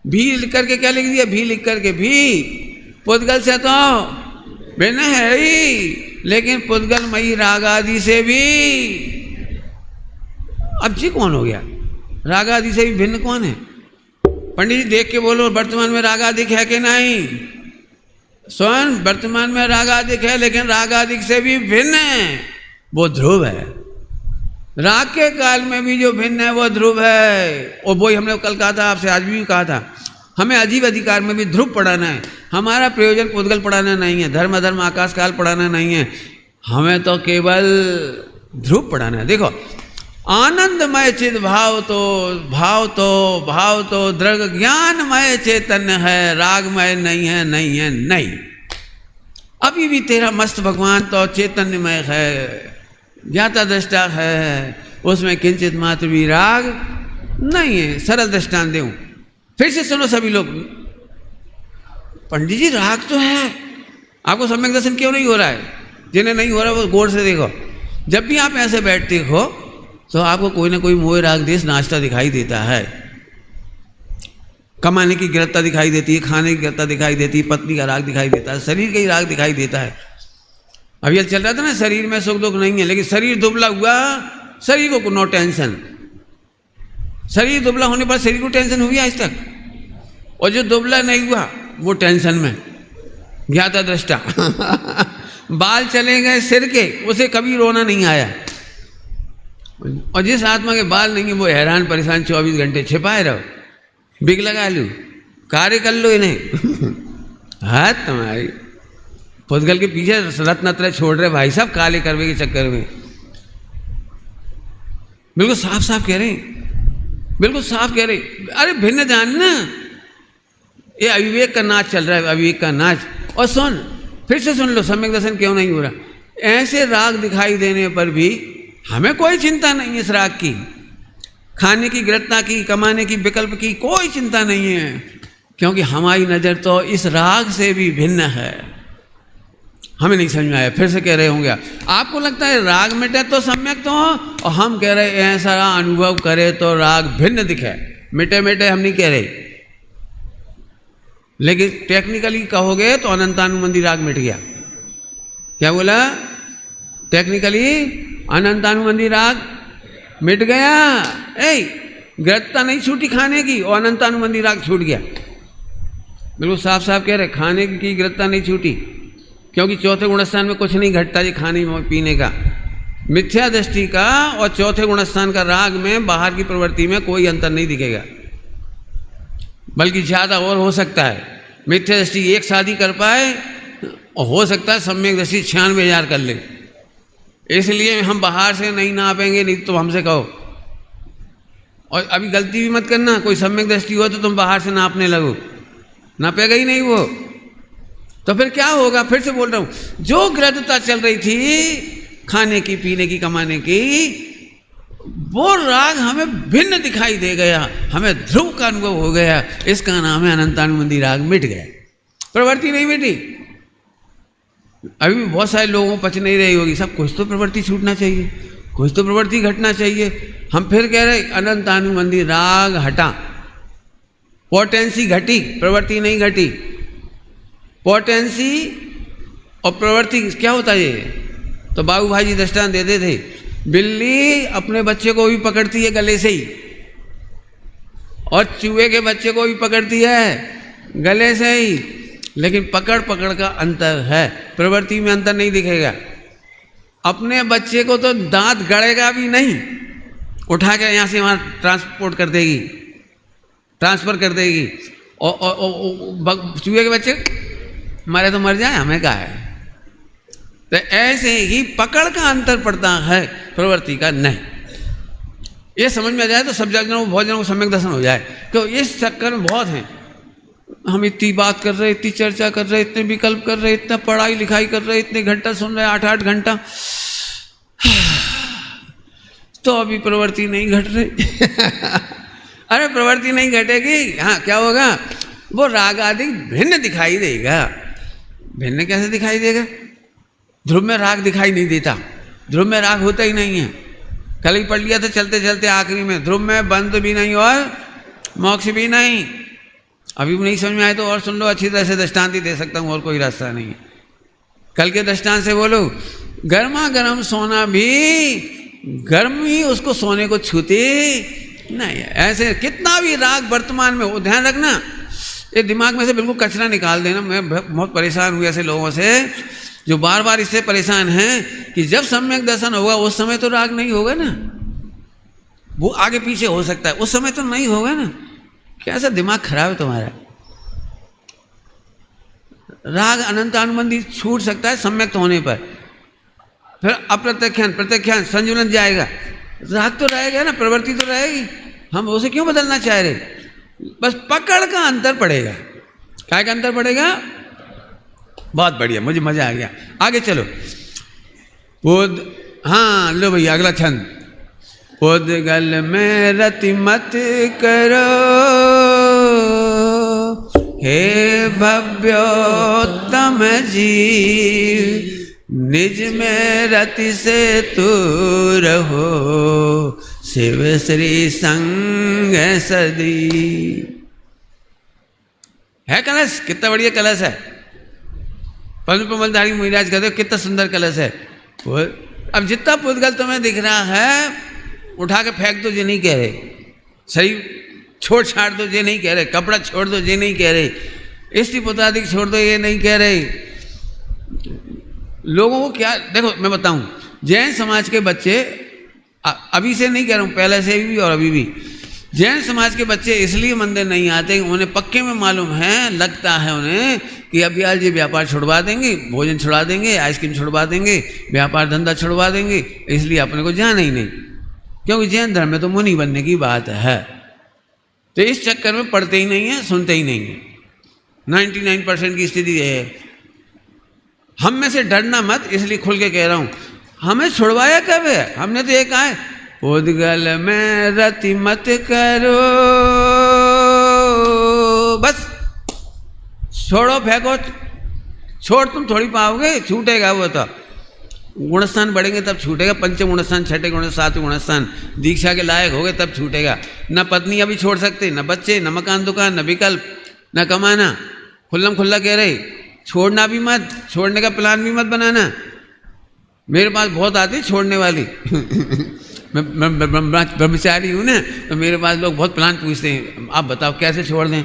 भी लिख करके क्या लिख दिया, भी लिख करके भी, पुद्गल से तो भिन्न है ही, लेकिन पुद्गलमयी राग आदि से भी। अब जी कौन हो गया? राग आदि से भी भिन्न कौन है? पंडित जी देख के बोलो, वर्तमान में राग आदि है कि नहीं? स्वयं वर्तमान में रागादिक है, लेकिन रागादिक से भी भिन्न है, वो ध्रुव है। राग के काल में भी जो भिन्न है वो ध्रुव है। और वही हमने कल कहा था, आपसे आज भी कहा था, हमें अजीब अधिकार में भी ध्रुव पढ़ाना है। हमारा प्रयोजन पुद्गल पढ़ाना नहीं है, धर्म अधर्म आकाश काल पढ़ाना नहीं है, हमें तो केवल ध्रुव पढ़ाना है। देखो, आनंदमय चिद भाव तो दृग ज्ञानमय चैतन्य है, रागमय नहीं है, नहीं है, नहीं। अभी भी तेरा मस्त भगवान तो चैतन्यमय है, ज्ञाता दृष्टा है, उसमें किंचित मात्र भी राग नहीं है। सरल दृष्टांत दूं, फिर से सुनो सभी लोग। पंडित जी राग तो है, आपको सम्यक दर्शन क्यों नहीं हो रहा है? जिन्हें नहीं हो रहा वो गौर से देखो। जब भी आप ऐसे बैठते हो तो आपको कोई ना कोई मोह राग देश नाचता दिखाई देता है। कमाने की गिरफ्ता दिखाई देती है, खाने की गिरफ्ता दिखाई देती है, पत्नी का राग दिखाई देता है, शरीर का ही राग दिखाई देता है। अब ये चल रहा था ना, शरीर में सुख दुख नहीं है, लेकिन शरीर दुबला हुआ, शरीर को नो टेंशन। शरीर दुबला होने पर शरीर को टेंशन हुई आज तक, और जो दुबला नहीं हुआ वो टेंशन में, ज्ञाता दृष्टा। बाल चले गए सिर के, उसे कभी रोना नहीं आया, और जिस आत्मा के बाल नहीं है वो हैरान परेशान 24 घंटे छिपाए रहो, बिग लगा लो, कार्य कर लो इन्हें। हाथ तुम्हारी पुद्गल के पीछे रत्न छोड़ रहे भाई साहब, काले करवे के चक्कर में। बिल्कुल साफ साफ कह रहे हैं, बिल्कुल साफ कह रहे। अरे भिन्न जान ना, ये अविवेक का नाच चल रहा है, अविवेक का नाच। और सुन, फिर से सुन लो, सम्यक दर्शन क्यों नहीं हो रहा। ऐसे राग दिखाई देने पर भी हमें कोई चिंता नहीं है इस राग की, खाने की, गिरफ्ता की, कमाने की, विकल्प की कोई चिंता नहीं है, क्योंकि हमारी नज़र तो इस राग से भी भिन्न है। हमें नहीं समझ में आया, फिर से कह रहे होंगे आपको लगता है राग मिटे तो सम्यक तो हो, और हम कह रहे ऐसा अनुभव करे तो राग भिन्न दिखे। मिटे मिटे हम नहीं कह रहे, लेकिन टेक्निकली कहोगे तो अनंतानुबंधी राग मिट गया। क्या बोला? टेक्निकली अनंतानुबंधी राग मिट गया। गिरफ्ता नहीं छूटी खाने की, और अनंतानुबंधी राग छूट गया। बिल्कुल साफ साफ कह रहे, खाने की गिरफ्ता नहीं छूटी, क्योंकि चौथे गुणस्थान में कुछ नहीं घटता जी, खाने पीने का, मिथ्या दृष्टि का और चौथे गुणस्थान का राग में, बाहर की प्रवृत्ति में कोई अंतर नहीं दिखेगा, बल्कि ज़्यादा और हो सकता है। मिथ्या दृष्टि एक शादी कर पाए, और हो सकता है सम्यक दृष्टि 96,000 कर ले। इसलिए हम बाहर से नहीं नापेंगे, नहीं तो हमसे कहो। और अभी गलती भी मत करना, कोई सम्यक दृष्टि हो तो तुम बाहर से नापने लगो, नापेगा ही नहीं वो, तो फिर क्या होगा? फिर से बोल रहा हूं, जो ग्रद्धता चल रही थी खाने की, पीने की, कमाने की, वो राग हमें भिन्न दिखाई दे गया, हमें ध्रुव का अनुभव हो गया। इसका नाम है अनंतानुबंधी राग मिट गया, प्रवृत्ति नहीं मिटी। अभी भी बहुत सारे लोगों को पच नहीं रही होगी, सब कुछ तो प्रवृत्ति छूटना चाहिए, कुछ तो प्रवृत्ति घटना चाहिए। हम फिर कह रहे अनंतानुबंधी राग हटा, पोटेंसी घटी, प्रवृत्ति नहीं घटी। पोटेंसी और प्रवृत्ति क्या होता है? ये तो बाबू भाई जी दृष्टांत देते थे, बिल्ली अपने बच्चे को भी पकड़ती है गले से ही, और चूहे के बच्चे को भी पकड़ती है गले से ही, लेकिन पकड़ पकड़ का अंतर है, प्रवृत्ति में अंतर नहीं दिखेगा। अपने बच्चे को तो दांत गड़ेगा भी नहीं, उठा के यहाँ से वहाँ ट्रांसपोर्ट कर देगी, ट्रांसफ़र कर देगी। और चूहे के बच्चे मरे तो मर जाए, हमें क्या है। तो ऐसे ही पकड़ का अंतर पड़ता है, प्रवृत्ति का नहीं। ये समझ में आ जाए तो सब जनों को, बहुत जनों को सम्यक दर्शन हो जाए। तो इस चक्कर में बहुत हैं, हम इतनी बात कर रहे, इतनी चर्चा कर रहे, इतने विकल्प कर रहे, इतना पढ़ाई लिखाई कर रहे, इतने घंटा सुन रहे, 8-8 घंटा, तो अभी प्रवृत्ति नहीं घट रही। अरे प्रवृत्ति नहीं घटेगी, हाँ क्या होगा? वो राग आदि भिन्न दिखाई देगा। भिन्न कैसे दिखाई देगा? ध्रुव में राग दिखाई नहीं देता, ध्रुव में राग होता ही नहीं है। कल ही पढ़ लिया था चलते चलते आखिरी में, ध्रुव में बंध भी नहीं और मोक्ष भी नहीं। अभी भी नहीं समझ में आए तो और सुन लो, अच्छी तरह से दृष्टांत ही दे सकता हूँ, और कोई रास्ता नहीं है। कल के दृष्टांत से बोलो, गर्मा गर्म सोना भी गर्मी उसको सोने को छूती नहीं है। ऐसे कितना भी राग वर्तमान में हो, ध्यान रखना, ये दिमाग में से बिल्कुल कचरा निकाल देना। मैं बहुत परेशान हुई ऐसे लोगों से जो बार बार इससे परेशान हैं कि जब सम्यक दर्शन होगा उस समय तो राग नहीं होगा ना, वो आगे पीछे हो सकता है, उस समय तो नहीं होगा ना। कैसा दिमाग खराब है तुम्हारा। राग अनंतानुबंधी छूट सकता है सम्यक होने पर, फिर अप्रत्यख्यान, प्रत्यख्यान, संजुलन जाएगा, राग तो रहेगा ना, प्रवृत्ति तो रहेगी। हम उसे क्यों बदलना चाह रहे? बस पकड़ का अंतर पड़ेगा। क्या का अंतर पड़ेगा? बहुत बढ़िया, मुझे मजा आ गया। आगे चलो। हाँ लो भैया अगला छंद। उद्गल में रति मत करो हे भव्योत्तम जीव, निज में रति से तू रहो शिव श्री संग सदी। है कलश, कितना बढ़िया कलश है। पद्म कमलधारी मुनिराज कहते हो कितना सुंदर कलश है। वो अब जितना पुद्गल तुम्हें दिख रहा है उठा के फेंक दो, ये नहीं कह रहे। सही छोड़ छाड़ दो, ये नहीं कह रहे। कपड़ा छोड़ दो, ये नहीं कह रहे। स्त्री पुत्रादिक छोड़ दो, ये नहीं कह रहे। लोगों को क्या, देखो मैं बताऊं, जैन समाज के बच्चे, अभी से नहीं कह रहा हूं, पहले से भी और अभी भी, जैन समाज के बच्चे इसलिए मंदिर नहीं आते, उन्हें पक्के में मालूम है, लगता है उन्हें कि अब यार ये व्यापार छुड़वा देंगे, भोजन छुड़वा देंगे, आइसक्रीम छुड़वा देंगे, व्यापार धंधा छुड़वा देंगे, इसलिए अपने को जाना ही नहीं, क्योंकि जैन धर्म में तो मुनि बनने की बात है। तो इस चक्कर में पढ़ते ही नहीं है, सुनते ही नहीं है। 99% की स्थिति यह है। हम में से डरना मत, इसलिए खुल के कह रहा हूं। हमें छुड़वाया कब है? हमने तो ये कहा है, पुद्गल में रति मत करो, बस छोड़ो, फेंको। छोड़ तुम थोड़ी पाओगे, छूटेगा वो तो। गुणस्थान बढ़ेंगे तब छूटेगा। पंचम गुणस्थान, छठे गुण, सातवें गुणस्थान, दीक्षा के लायक हो गए तब छूटेगा। न पत्नी अभी छोड़ सकते, न बच्चे, न मकान दुकान, न विकल्प, न कमाना। खुल्लम खुल्ला कह रहे, छोड़ना भी मत, छोड़ने का प्लान भी मत बनाना। मेरे पास बहुत आती छोड़ने वाली मैं ब्रह्मचारी हूँ ना, तो मेरे पास लोग बहुत प्लान पूछते हैं, आप बताओ कैसे छोड़ दें।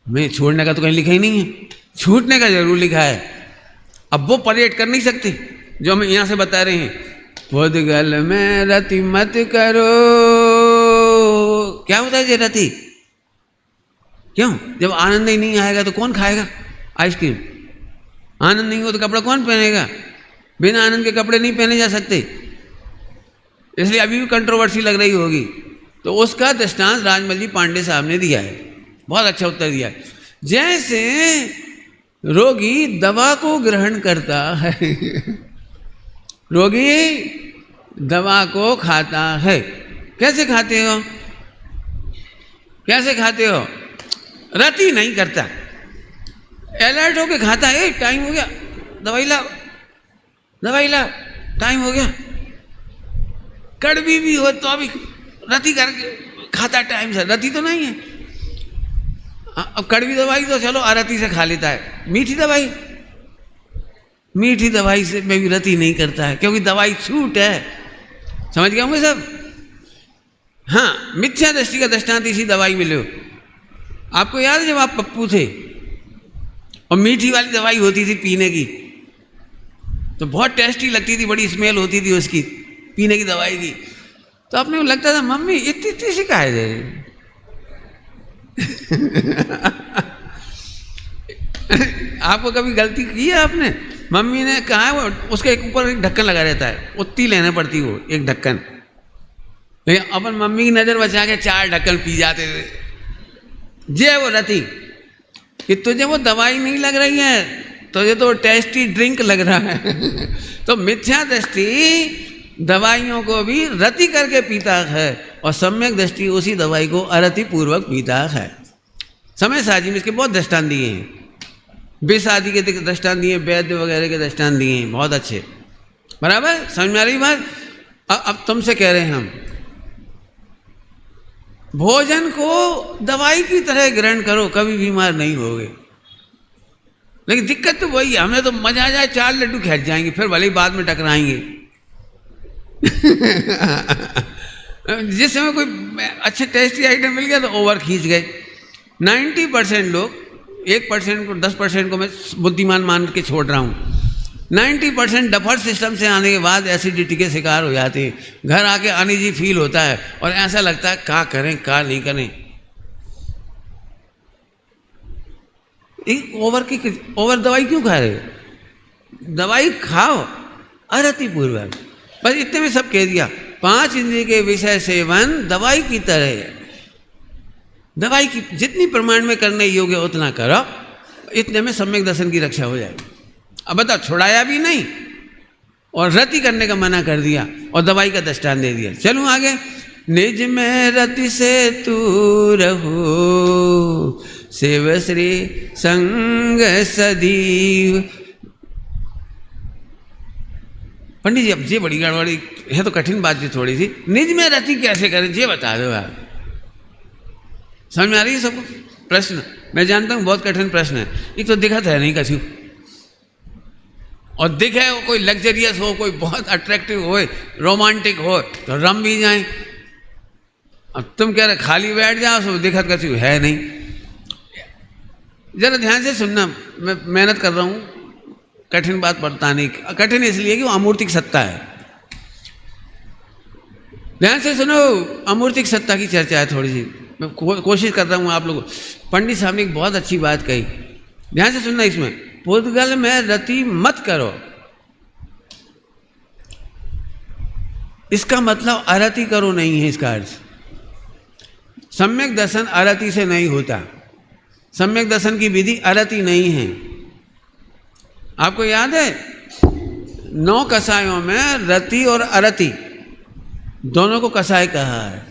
मैं छोड़ने का तो कहीं लिखा ही नहीं है, छूटने का जरूर लिखा है। अब वो परेड कर नहीं सकते जो हम यहाँ से बता रहे हैं। पुद्गल में रति मत करो। क्या होता है ये रति? क्यों? जब आनंद ही नहीं आएगा तो कौन खाएगा आइसक्रीम? आनंद नहीं हो तो कपड़ा कौन पहनेगा? बिना आनंद के कपड़े नहीं पहने जा सकते। इसलिए अभी भी कंट्रोवर्सी लग रही होगी। तो उसका दृष्टांत राजमल जी पांडे साहब ने दिया है, बहुत अच्छा उत्तर दिया है। जैसे रोगी दवा को ग्रहण करता है, रोगी दवा को खाता है। कैसे खाते हो? कैसे खाते हो? रति नहीं करता, अलर्ट होके खाता है। टाइम हो गया, दवाई लाओ, दवाई लाओ, टाइम हो गया। कड़वी भी हो तो अभी रति करके खाता टाइम से। रति तो नहीं है। अब कड़वी दवाई तो चलो अरति से खा लेता है, मीठी दवाई, मीठी दवाई से में भी रति नहीं करता है, क्योंकि दवाई छूट है। समझ गए होंगे सब? हाँ, मिथ्या दृष्टि का दृष्टांत इसी दवाई में लो। आपको याद है जब आप पप्पू थे और मीठी वाली दवाई होती थी पीने की, तो बहुत टेस्टी लगती थी, बड़ी स्मेल होती थी उसकी, पीने की दवाई की। तो अपने को लगता था मम्मी इतनी इतनी सी काहे दे रही? आपको कभी गलती की है आपने? मम्मी ने कहा है वो उसके ऊपर एक ढक्कन लगा रहता है, उतनी लेने पड़ती वो एक ढक्कन। लेकिन अपन मम्मी की नज़र बचा के 4 ढक्कन पी जाते थे। जे वो रति कि तुझे वो दवाई नहीं लग रही है, तुझे तो टेस्टी ड्रिंक लग रहा है। तो मिथ्या दृष्टि दवाइयों को भी रति करके पीता है और सम्यक दृष्टि उसी दवाई को अरति पूर्वक पीता है। समय साजी में इसके बहुत दृष्टांत दिए हैं, बेसादी के दृष्टांत दिए, वैद्य वगैरह के दृष्टांत दिए हैं, बहुत अच्छे। बराबर समझ में आ रही बात? अब तुमसे कह रहे हैं हम, भोजन को दवाई की तरह ग्रहण करो, कभी बीमार नहीं होगे। लेकिन दिक्कत तो वही है, हमें तो मजा आ जाए 4 लड्डू खैच जाएंगे, फिर भले ही बाद में टकराएंगे। जिस समय कोई अच्छे टेस्टी आइटम मिल गया तो ओवर खींच गए। 90% लोग, 1% को 10% को मैं बुद्धिमान मान के छोड़ रहा हूँ, 90% डफर सिस्टम से आने के बाद एसिडिटी के शिकार हो जाते हैं। घर आके अनईजी फील होता है और ऐसा लगता है क्या करें क्या नहीं करें। ओवर दवाई क्यों खा रहे हो? दवाई खाओ अरति पूर्वक। बस इतने में सब कह दिया। 5 इंद्रिय के विषय सेवन दवाई की तरह है। दवाई की जितनी प्रमाण में करने योग्य उतना करो, इतने में सम्यक दर्शन की रक्षा हो जाएगी। अब बताओ, छुड़ाया भी नहीं और रति करने का मना कर दिया और दवाई का दृष्टांत दे दिया। चलूं आगे। निज में रति से तू रहो, शिव श्री संग सदीव। पंडित जी अब ये बड़ी गड़बड़ी है, तो कठिन बात जी थोड़ी सी। निज में रति कैसे करें ये बता दो आप। समझ में आ रही है सबको? प्रश्न, मैं जानता हूँ बहुत कठिन प्रश्न है। एक तो दिखत है नहीं कछु, और दिखे वो कोई लग्जरियस हो, कोई बहुत अट्रैक्टिव हो, रोमांटिक हो तो रम भी जाए। अब तुम कह रहे खाली बैठ जाओ, सो दिखत कछु है नहीं। जरा ध्यान से सुनना, मैं मेहनत कर रहा हूँ कठिन बात बताने की। कठिन इसलिए कि वो अमूर्तिक सत्ता है। ध्यान से सुनो, अमूर्तिक सत्ता की चर्चा है थोड़ी सी, मैं कोशिश कर रहा हूँ आप लोगों। पंडित साहब ने एक बहुत अच्छी बात कही, ध्यान से सुनना। इसमें पुद्गल में रति मत करो, इसका मतलब अरति करो नहीं है इसका अर्थ। सम्यक दर्शन अरति से नहीं होता, सम्यक दर्शन की विधि अरति नहीं है। आपको याद है 9 कसायों में रति और अरति दोनों को कसाय कहा है,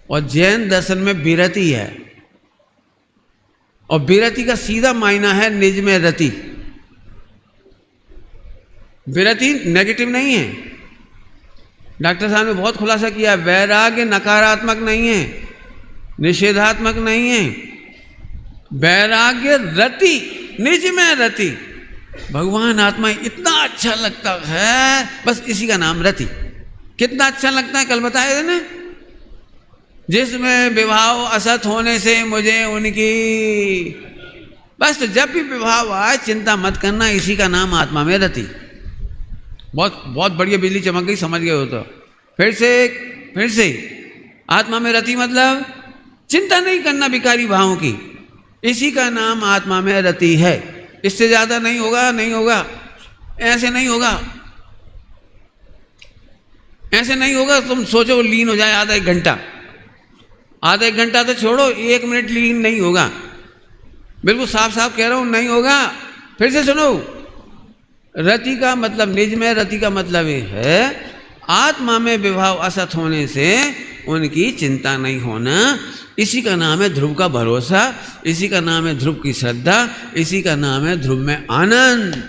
और जैन दर्शन में विरति है, और विरति का सीधा मायना है निज में रति। विरति नेगेटिव नहीं है, डॉक्टर साहब ने बहुत खुलासा किया। वैराग्य नकारात्मक नहीं है, निषेधात्मक नहीं है। वैराग्य रति, निज में रति। भगवान आत्मा इतना अच्छा लगता है, बस इसी का नाम रति। कितना अच्छा लगता है कल बताया था ना, जिसमें विभाव असत होने से मुझे उनकी, बस तो जब भी विभाव आए चिंता मत करना, इसी का नाम आत्मा में रति। बहुत बहुत बढ़िया बिजली चमक गई, समझ गए हो तो। फिर से आत्मा में रति मतलब चिंता नहीं करना विकारी भावों की, इसी का नाम आत्मा में रति है। इससे ज्यादा नहीं होगा, नहीं होगा, ऐसे नहीं होगा, ऐसे नहीं होगा। तुम सोचो लीन हो जाए आधा एक घंटा, आधा एक घंटा तो छोड़ो, 1 मिनट लीन नहीं होगा। बिल्कुल साफ साफ कह रहा हूं, नहीं होगा। फिर से सुनो, रति का मतलब निज में, रति का मतलब ये है आत्मा में विभाव असत होने से उनकी चिंता नहीं होना, इसी का नाम है ध्रुव का भरोसा, इसी का नाम है ध्रुव की श्रद्धा, इसी का नाम है ध्रुव में आनंद।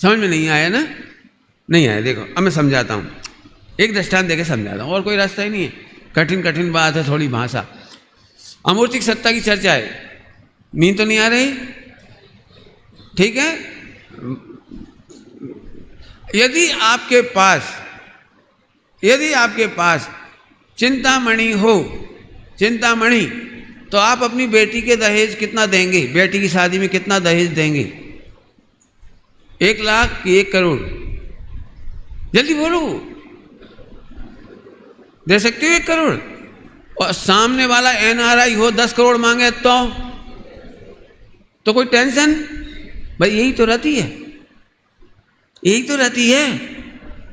समझ में नहीं आया ना? नहीं आया। देखो अब मैं समझाता हूँ, एक दृष्टांत देके समझाता हूँ, और कोई रास्ता ही नहीं है। कठिन कठिन बात है, थोड़ी भाषा। अमूर्तिक सत्ता की चर्चा है। नींद तो नहीं आ रही? ठीक है। यदि आपके पास चिंतामणि हो, चिंतामणि, तो आप अपनी बेटी के दहेज कितना देंगे? बेटी की शादी में कितना दहेज देंगे? 1 लाख कि 1 करोड़? जल्दी बोलो। दे सकते हो 1 करोड़? और सामने वाला NRI हो 10 करोड़ मांगे तो कोई टेंशन? भाई यही तो रति है, यही तो रति है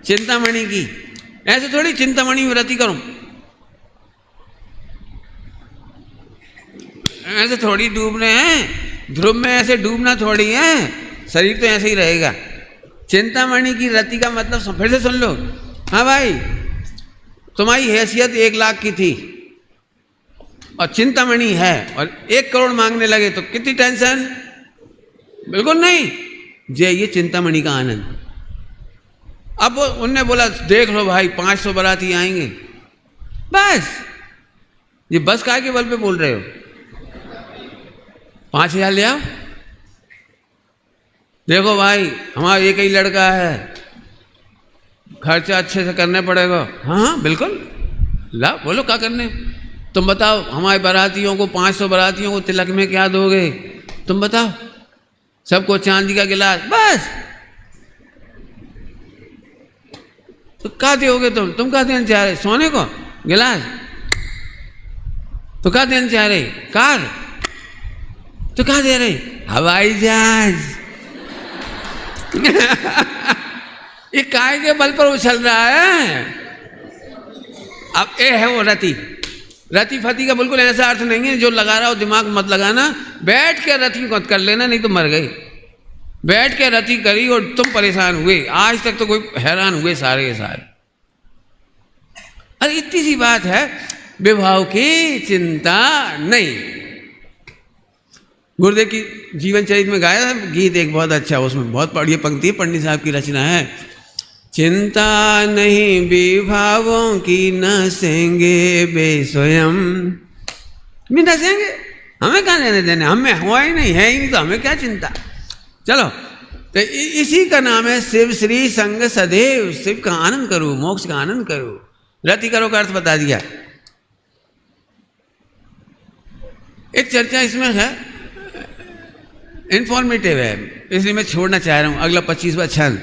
चिंतामणि की। ऐसे थोड़ी चिंतामणि में रति करूं, ऐसे थोड़ी डूबने हैं ध्रुव में, ऐसे डूबना थोड़ी है। शरीर तो ऐसे ही रहेगा। चिंतामणि की रति का मतलब फिर से सुन लो। हाँ भाई, तुम्हारी हैसियत 1 लाख की थी और चिंतामणि है और 1 करोड़ मांगने लगे तो कितनी टेंशन? बिल्कुल नहीं। ये चिंतामणि का आनंद। अब उनने बोला देख लो भाई 500 बाराती आएंगे, बस। ये बस काहे के बल पे बोल रहे हो? 5000 ले आओ। देखो भाई हमारा एक ही लड़का है, खर्चा अच्छे से करने पड़ेगा। हाँ बिल्कुल, ला बोलो क्या करने। तुम बताओ हमारे बारातियों को, 500 बारातियों को तिलक में क्या दोगे? तुम बताओ। सबको चांदी का गिलास, बस। तो क्या दोगे तुम क्या देना चाह रहे? सोने को गिलास? तो क्या देना चाह रहे? कार? तो क्या दे रहे? हवाई जहाज। ये काय के बल पर उछल रहा है। अब ये है वो रति। रति फति का बिल्कुल ऐसा अर्थ नहीं है जो लगा रहा हो दिमाग मत लगाना। बैठ के रति मत कर लेना, नहीं तो मर गई। बैठ के रति करी और तुम परेशान हुए। आज तक तो कोई हैरान हुए सारे के सारे। अरे इतनी सी बात है, विभाव की चिंता नहीं। गुरुदेव की जीवन चरित्र में गाया है गीत एक बहुत अच्छा, उसमें बहुत बढ़िया पंक्ति है, पंडित साहब की रचना है। चिंता नहीं विभावों की, नसेंगे बे स्वयं। भी नसेंगे, हमें क्या लेने देने, हमें हुआ ही नहीं, है ही नहीं तो हमें क्या चिंता। चलो, तो इसी का नाम है शिव श्री संग सदैव। शिव का आनंद करो, मोक्ष का आनंद करो। रति करो का अर्थ बता दिया। एक चर्चा इसमें है, इन्फॉर्मेटिव है, इसलिए मैं छोड़ना चाह रहा हूँ। अगला 25वां छंद,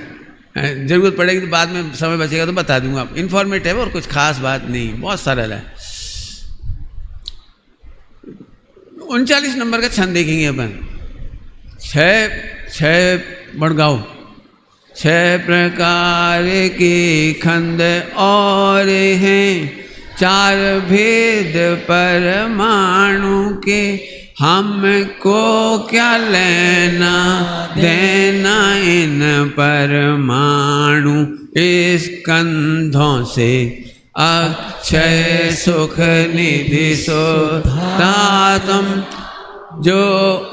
जरूरत पड़ेगी तो बाद में समय बचेगा तो बता दूंगा। इन्फॉर्मेटिव और कुछ खास बात नहीं, बहुत सरल है। 39 नंबर का छंद देखेंगे अपन। 6 बड़गांव 6 प्रकार के खंड और हैं, 4 भेद परमाणु के, हमको क्या लेना देना इन परमाणु स्कंधों से। अक्षय सुख निधि सुधातम, जो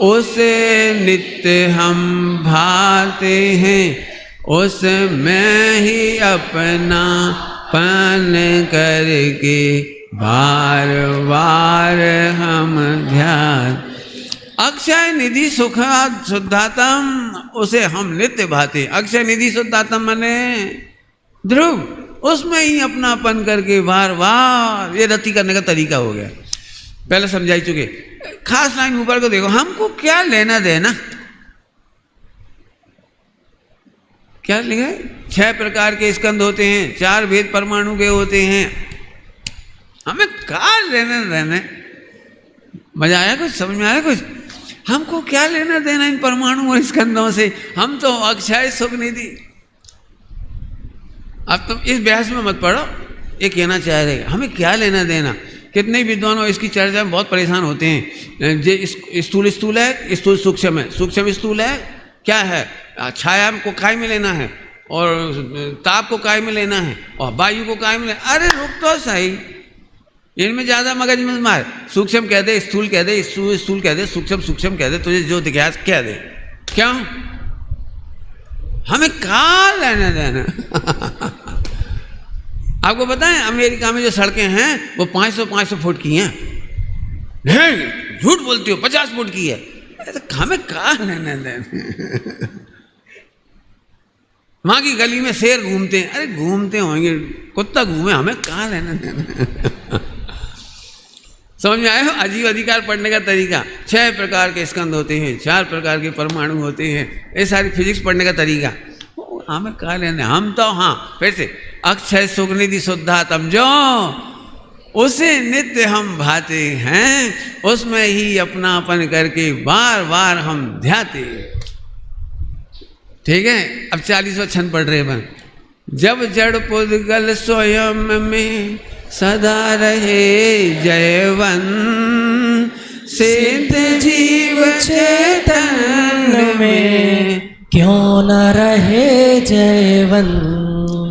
उसे नित्य हम भाते हैं, उसमें ही अपना पन करके बार बार हम ध्यान। अक्षय निधि सुख शुद्धातम, उसे हम नित्य भाते। अक्षय निधि शुद्धातम माने ध्रुव, उसमें ही अपनापन करके बार बार। ये रति करने का तरीका हो गया, पहले समझाई चुके। खास लाइन ऊपर को देखो, हमको क्या लेना देना। क्या लिखा है? 6 प्रकार के स्कंद होते हैं, 4 भेद परमाणु के होते हैं, हमें क्या लेना देना। मजा आया कुछ, समझ में आया कुछ? हमको क्या लेना देना इन परमाणु और स्कंदों से, हम तो अक्षय सुख निधि। अब तुम इस बहस में मत पड़ो, ये कहना चाह रहे हमें क्या लेना देना। कितने विद्वान इसकी चर्चा में बहुत परेशान होते हैं। जे स्थूल स्थूल है, स्थूल सूक्ष्म है, सूक्ष्म स्थूल है, क्या है? छाया को काय में लेना है, और ताप को काय में लेना है, और वायु को काय में लेना। अरे रुक तो सही, इनमें ज़्यादा मगज मत मार। सूक्ष्म कह दे, स्थूल कह दे, स्थूल कह दे, सूक्ष्म कह दे, तुझे जो दिखा कह दे। क्यों? हमें क्या लेना देना। आपको पता है अमेरिका में जो सड़कें हैं वो 500 फुट की हैं। झूठ बोलती हो, 50 फुट की है। तो हमें क्या लेना देना। वहां की गली में शेर घूमते हैं, अरे घूमते होंगे, कुत्ता घूमे, हमें क्या लेना देना। समझ में आया? अजीब अधिकार पढ़ने का तरीका। 6 प्रकार के स्कंद होते हैं, 4 प्रकार के परमाणु होते हैं, ये सारी फिजिक्स पढ़ने का तरीका। हमें क्या लेना, हम तो हाँ फिर से अक्षय सुख निधि शुद्धातम, जो उसे नित्य हम भाते हैं, उसमें ही अपनापन करके बार बार हम ध्याते। ठीक है, अब 40वां छंद पढ़ रहे बन। जब जड़ पुद्गल स्वयं में सदा रहे जयवन, सिद्ध जीव चेतन में क्यों न रहे जयवन।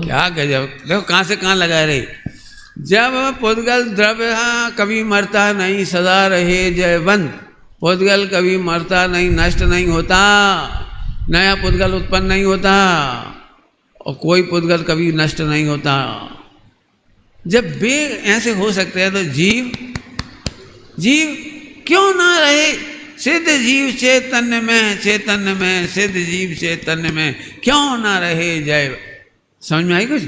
क्या गजब, देखो कहाँ से कहाँ लगा रहे। जब पुद्गल द्रव्य कभी मरता नहीं, सदा रहे जयवंत। पुद्गल कभी मरता नहीं, नष्ट नहीं होता, नया पुद्गल उत्पन्न नहीं होता, और कोई पुद्गल कभी नष्ट नहीं होता। जब वे ऐसे हो सकते हैं तो जीव क्यों ना रहे। सिद्ध जीव चैतन्य में, चैतन्य में सिद्ध जीव चैतन्य में क्यों ना रहे जय। समझ में आई कुछ?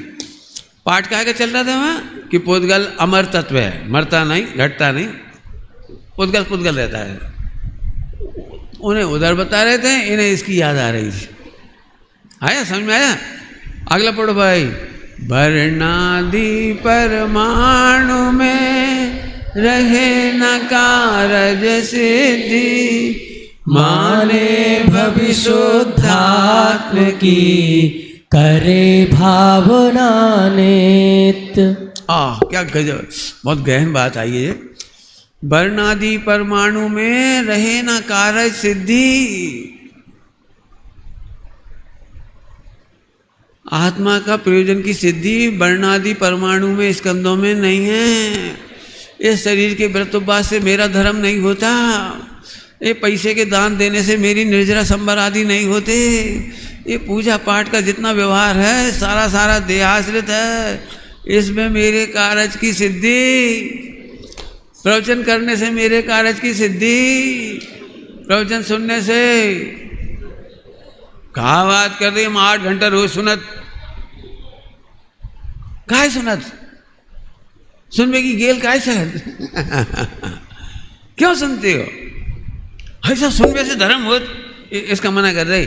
पाठ का आगे चल रहा था वहाँ कि पुद्गल अमर तत्व है, मरता नहीं, घटता नहीं, पुद्गल रहता है। उन्हें उधर बता रहे थे, इन्हें इसकी याद आ रही थी। आया समझ में आया? अगला पढ़ो भाई। वर्णादि परमाणु में रहे न कारज सिद्धि, माने भविशुद्धात्म की करे भावना नित्य। क्या गजब, बहुत गहन बात आई है। वर्णादि परमाणु में रहे न कारज सिद्धि। आत्मा का प्रयोजन की सिद्धि वर्णादि परमाणु में, स्कंदों में नहीं है। इस शरीर के व्रतोपवास से मेरा धर्म नहीं होता, ये पैसे के दान देने से मेरी निर्जरा संबर आदि नहीं होते, ये पूजा पाठ का जितना व्यवहार है सारा देहाश्रित है, इसमें मेरे कारज की सिद्धि। प्रवचन करने से मेरे कार्य की सिद्धि, प्रवचन सुनने से। कहा बात कर रही हम 8 घंटा रोज सुनत, काय सुनत, सुनने की गेल काय चलत क्यों सुनते हो? ऐसा सुनने से धर्म हो, इसका मना कर रहे।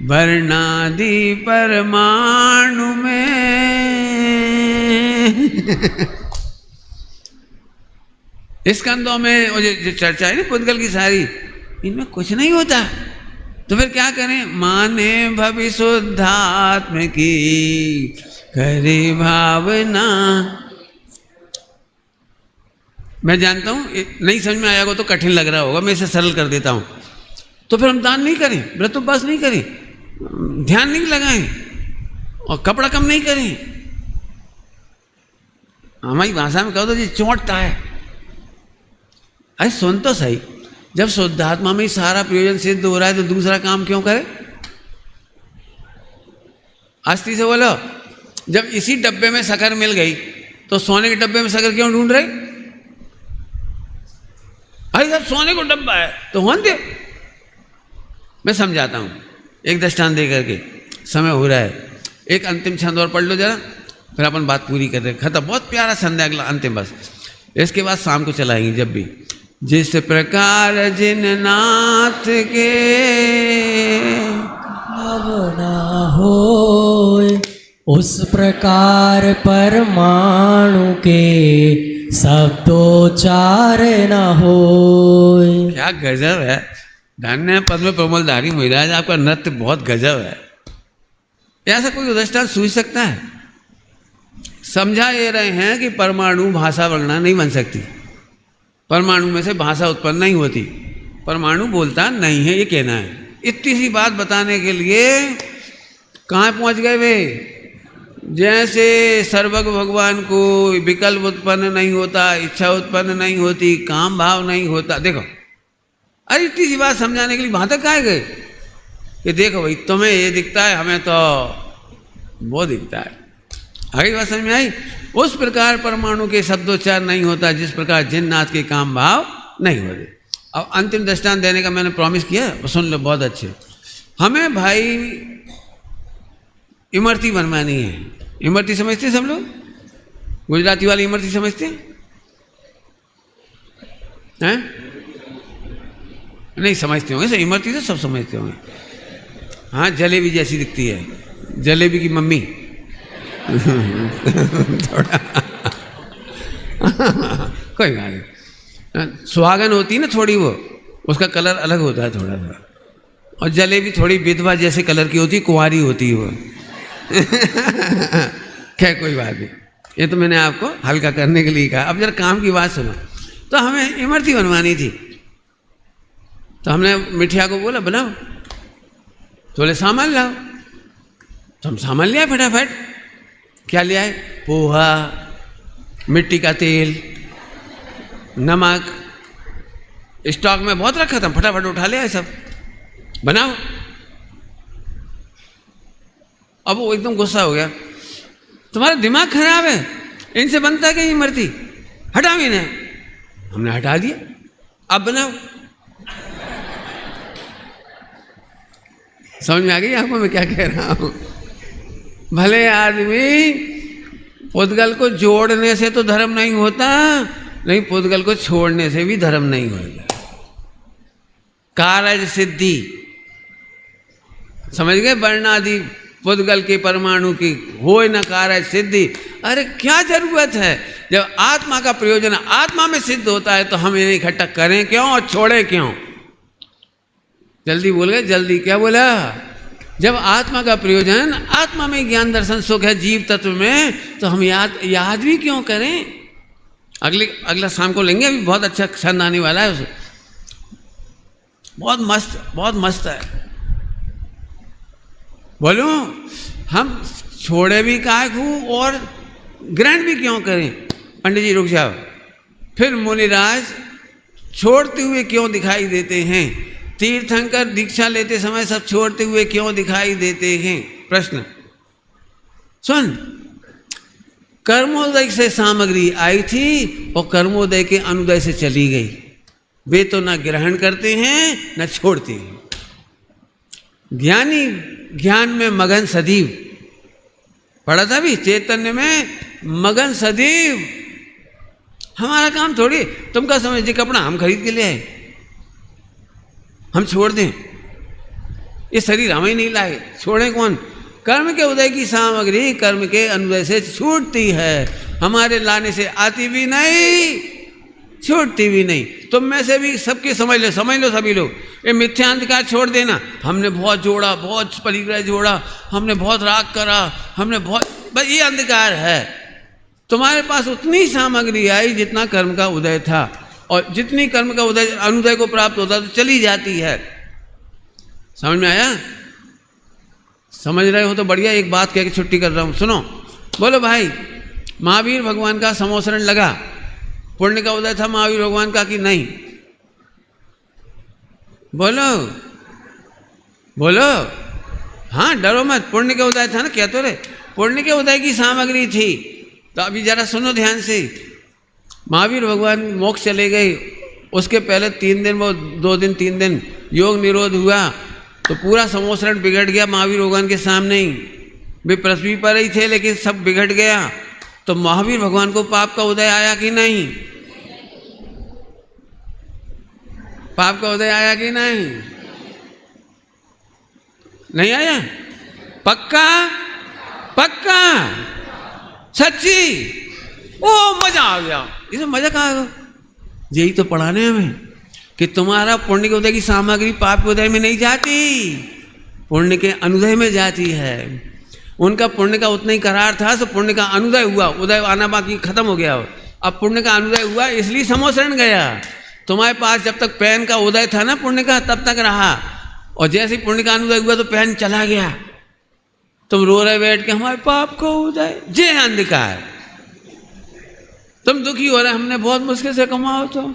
वर्णादि परमाणु में स्कंदों में वो जो चर्चा है ना पुद्गल की सारी, इनमें कुछ नहीं होता। तो फिर क्या करें? माने भविशुद्धात्म की करे भावना। मैं जानता हूँ नहीं समझ में आया हो तो कठिन लग रहा होगा, मैं इसे सरल कर देता हूँ। तो फिर हम दान नहीं करें, व्रत उपवास नहीं करें, ध्यान नहीं लगाएं और कपड़ा कम नहीं करें। हमारी भाषा में कहो तो जी चोंटता है। अरे सुन तो सही, जब शुद्धात्मा में ही सारा प्रयोजन सिद्ध हो रहा है तो दूसरा काम क्यों करे? आस्ती से बोलो, जब इसी डब्बे में शक्कर मिल गई तो सोने के डब्बे में शक्कर क्यों ढूंढ रहे? भाई साहब सोने को डब्बा है तो होने दे। मैं समझाता हूँ एक दृष्टांत दे करके, समय हो रहा है। एक अंतिम छंद और पढ़ लो जरा, फिर अपन बात पूरी कर रहे। खत्म, बहुत प्यारा छंद है अगला अंतिम, बस इसके बाद शाम को चलाएंगे जब भी। जिस प्रकार जिन नाथ के भावना होय, उस प्रकार परमाणु के शब्दोच्चार न होय। क्या गजब है, धन्य पद्म प्रमलधारी महाराज, आपका नृत्य बहुत गजब है। ऐसा कोई दृष्टांत सूझ सकता है? समझा ये रहे हैं कि परमाणु भाषा वगैरह नहीं बन सकती, परमाणु में से भाषा उत्पन्न नहीं होती, परमाणु बोलता नहीं है, ये कहना है। इतनी सी बात बताने के लिए कहाँ पहुँच गए वे? जैसे सर्वज्ञ भगवान को विकल्प उत्पन्न नहीं होता, इच्छा उत्पन्न नहीं होती, काम भाव नहीं होता। देखो, अरे इतनी सी बात समझाने के लिए वहाँ तक कहाँ गए कि देखो भाई तुम्हें ये दिखता है, हमें तो वो दिखता है। आगे बात समझ में आई? उस प्रकार परमाणु के शब्दोच्चार नहीं होता जिस प्रकार जिन्नाथ के काम भाव नहीं होते। अब अंतिम दृष्टांत देने का मैंने प्रॉमिस किया, सुन लो बहुत अच्छे। हमें भाई इमरती बनवानी है। इमरती समझते सब लोग? गुजराती वाली इमरती समझते हैं? नहीं समझते होंगे, इमरती तो सब समझते होंगे। हाँ, जलेबी जैसी दिखती है, जलेबी की मम्मी थोड़ा कोई बात नहीं। सुहागन होती है ना थोड़ी, वो उसका कलर अलग होता है थोड़ा सा, और जलेबी थोड़ी विधवा जैसे कलर की होती है, कुंवारी होती है वो क्या, कोई बात नहीं, ये तो मैंने आपको हल्का करने के लिए कहा। अब जरा काम की बात सुनो। तो हमें इमरती बनवानी थी, तो हमने मिठिया को बोला बनाओ, तो बोले सामान लाओ। तो हम सामान ले आए फटाफट। क्या ले आए? पोहा, मिट्टी का तेल, नमक, स्टॉक में बहुत रखा था, फटाफट उठा ले आए सब, बनाओ। अब वो एकदम गुस्सा हो गया, तुम्हारा दिमाग खराब है, इनसे बनता है कि इमरती, हटाओ इन्हें। हमने हटा दिया, अब बनाओ। समझ में आ गई आपको मैं क्या कह रहा हूं? भले आदमी पुद्गल को जोड़ने से तो धर्म नहीं होता, नहीं पुद्गल को छोड़ने से भी धर्म नहीं होता। कारज सिद्धि, समझ गए? वर्णादि पुद्गल के परमाणु की होए न कारज सिद्धि। अरे क्या जरूरत है? जब आत्मा का प्रयोजन आत्मा में सिद्ध होता है तो हम इन्हें इकट्ठा करें क्यों और छोड़ें क्यों? जल्दी बोल गए, जल्दी क्या बोला? जब आत्मा का प्रयोजन आत्मा में ज्ञान दर्शन सुख है जीव तत्व में, तो हम याद भी क्यों करें? अगला शाम को लेंगे, अभी बहुत अच्छा छंद आने वाला है उसे, बहुत मस्त है। बोलो, हम छोड़े भी काय खूब और ग्रहण भी क्यों करें? पंडित जी रुक जाओ। फिर मुनिराज छोड़ते हुए क्यों दिखाई देते हैं? तीर्थंकर दीक्षा लेते समय सब छोड़ते हुए क्यों दिखाई देते हैं? प्रश्न सुन, कर्मोदय से सामग्री आई थी और कर्मोदय के अनुदय से चली गई। वे तो न ग्रहण करते हैं न छोड़ते हैं। ज्ञानी ज्ञान में मगन सदैव, पढ़ा था भी चैतन्य में मगन सदैव। हमारा काम थोड़ी तुम क्या समझ, कपड़ा हम खरीद के ले आए, हम छोड़ दें? ये शरीर हम ही नहीं लाए, छोड़ें कौन? कर्म के उदय की सामग्री कर्म के अनुदय से छूटती है, हमारे लाने से आती भी नहीं, छूटती भी नहीं। तुम में से भी सबकी समझ लो सभी लोग, ये मिथ्या अंधकार छोड़ देना। हमने बहुत जोड़ा, बहुत परिग्रह जोड़ा, हमने बहुत राग करा, हमने बहुत, बस ये अंधकार है। तुम्हारे पास उतनी सामग्री आई जितना कर्म का उदय था, और जितनी कर्म का उदय अनुदय को प्राप्त होता तो चली जाती है। समझ में आया? समझ रहे हो तो बढ़िया। एक बात कह के छुट्टी कर रहा हूँ, सुनो। बोलो भाई, महावीर भगवान का समोसरण लगा, पुण्य का उदय था महावीर भगवान का कि नहीं? बोलो बोलो। हाँ, डरो मत, पुण्य का उदय था ना, क्या तो रे, पुण्य के उदय की सामग्री थी। तो अभी जरा सुनो ध्यान से। महावीर भगवान मोक्ष चले गए, उसके पहले 3 दिन, वो 2 दिन 3 दिन योग निरोध हुआ, तो पूरा समोसरण बिगड़ गया महावीर भगवान के सामने ही। वे पृथ्वी पर ही थे लेकिन सब बिगड़ गया। तो महावीर भगवान को पाप का उदय आया कि नहीं? पाप का उदय आया कि नहीं? नहीं आया? पक्का? पक्का? सच्ची? ओ मजा आ गया। इसे मजा कहाँ आ गया? यही तो पढ़ाने हमें कि तुम्हारा पुण्य के उदय की सामग्री पाप के उदय में नहीं जाती, पुण्य के अनुदय में जाती है। उनका पुण्य का उतना ही करार था, तो पुण्य का अनुदय हुआ, उदय आना बाकी खत्म हो गया। अब पुण्य का अनुदय हुआ इसलिए समोसरण गया। तुम्हारे पास जब तक पैन का उदय था ना पुण्य का, तब तक रहा, और जैसे ही पुण्य का अनुदय हुआ तो पैन चला गया। तुम रो रहे बैठ के हमारे पाप को उदय, जे अंधकार। तुम दुखी हो रहे, हमने बहुत मुश्किल से कमाओ, तो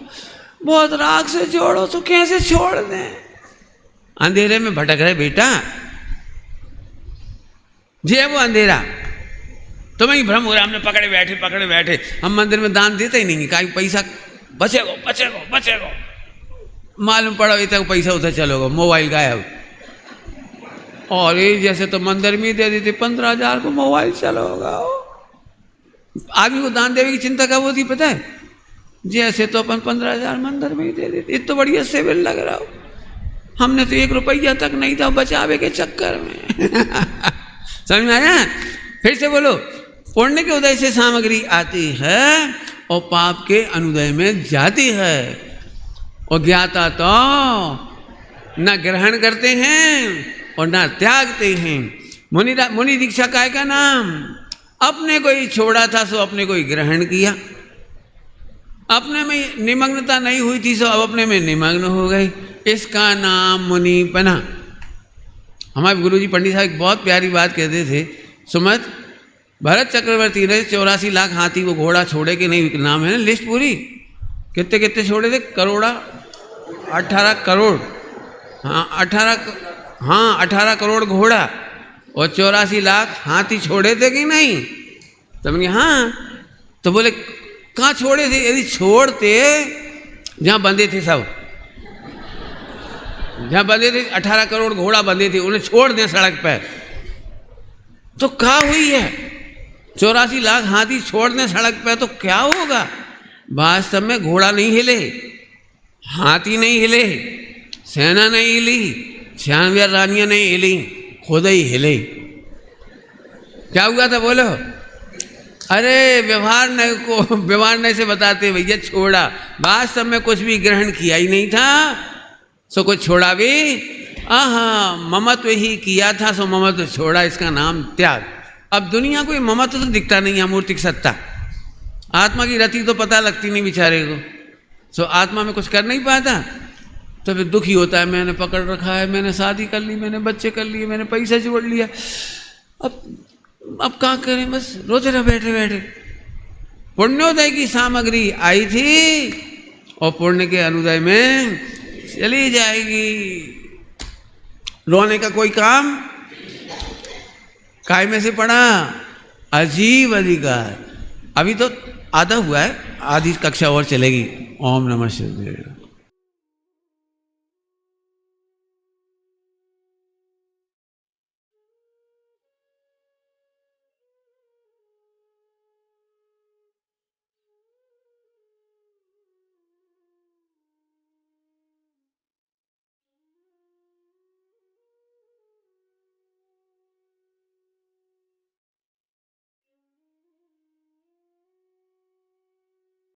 बहुत राग से जोड़ो, तो कैसे छोड़ दें? अंधेरे में भटक रहे बेटा, जे वो अंधेरा। तुम्हें ही भ्रम हो रहा, हमने पकड़े बैठे। हम मंदिर में दान देते ही नहीं, कहीं पैसा बचेगा। मालूम पड़ा इतना पैसा उधर चलोगा, मोबाइल गायब। और ये जैसे तो मंदिर में दे देते 15,000 को मोबाइल चलोगा। आदमी को दान देने की चिंता कब होती पता है? जैसे तो अपन 15,000 मंदिर में ही दे देते, ये तो बढ़िया सिविल लग रहा हो। हमने तो 1 रुपया तक नहीं था बचावे के चक्कर में। समझ में आया? फिर से बोलो। पुण्य के उदय से सामग्री आती है और पाप के अनुदय में जाती है। और ज्ञाता तो न ग्रहण करते हैं और न त्यागते हैं। मुनि दीक्षा काय का नाम? अपने को ही छोड़ा था सो अपने को ही ग्रहण किया। अपने में निमग्नता नहीं हुई थी सो अब अपने में निमग्न हो गए। इसका नाम मुनि बना। हमारे गुरुजी पंडित साहब एक बहुत प्यारी बात कहते थे, सुमत, भरत चक्रवर्ती ने 84 लाख हाथी वो घोड़ा छोड़े कि नहीं? नाम है ना लिस्ट पूरी, कितने छोड़े थे? 18 करोड़। हाँ 18 करोड़ घोड़ा और 84 लाख हाथी छोड़े थे कि नहीं? तो मैंने हाँ। तो बोले कहाँ छोड़े थे? यदि छोड़ते जहाँ बंधे थे, सब जहाँ बंधे थे 18 करोड़ घोड़ा बंधे थे, उन्हें छोड़ दें सड़क पर, तो क्या हुई है? 84 लाख हाथी छोड़ दें सड़क पर तो क्या होगा? वास्तव में घोड़ा नहीं हिले, हाथी नहीं हिले, सेना नहीं हिली, 96 रानियां नहीं हिली, खुद ही हिले। क्या हुआ था बोलो? अरे व्यवहार नहीं से बताते भैया छोड़ा, वास्तव में कुछ भी ग्रहण किया ही नहीं था, सो कुछ छोड़ा भी ममत्व ही किया था, सो ममत्व छोड़ा। इसका नाम त्याग। अब दुनिया को ये ममत्व तो दिखता नहीं है, अमूर्तिक सत्ता। आत्मा की रति तो पता लगती नहीं बेचारे को, सो आत्मा में कुछ कर नहीं पाता, तो फिर दुखी होता है। मैंने पकड़ रखा है, मैंने शादी कर ली, मैंने बच्चे कर लिए, मैंने पैसा जोड़ लिया, अब क्या करें? बस रोते रहे बैठे। पुण्योदय की सामग्री आई थी और पुण्य के अनुदय में चली जाएगी। रोने का कोई काम? काय में से पढ़ा? अजीब अधिकार। अभी तो आधा हुआ है, आधी कक्षा और चलेगी। ओम नमः शिवाय।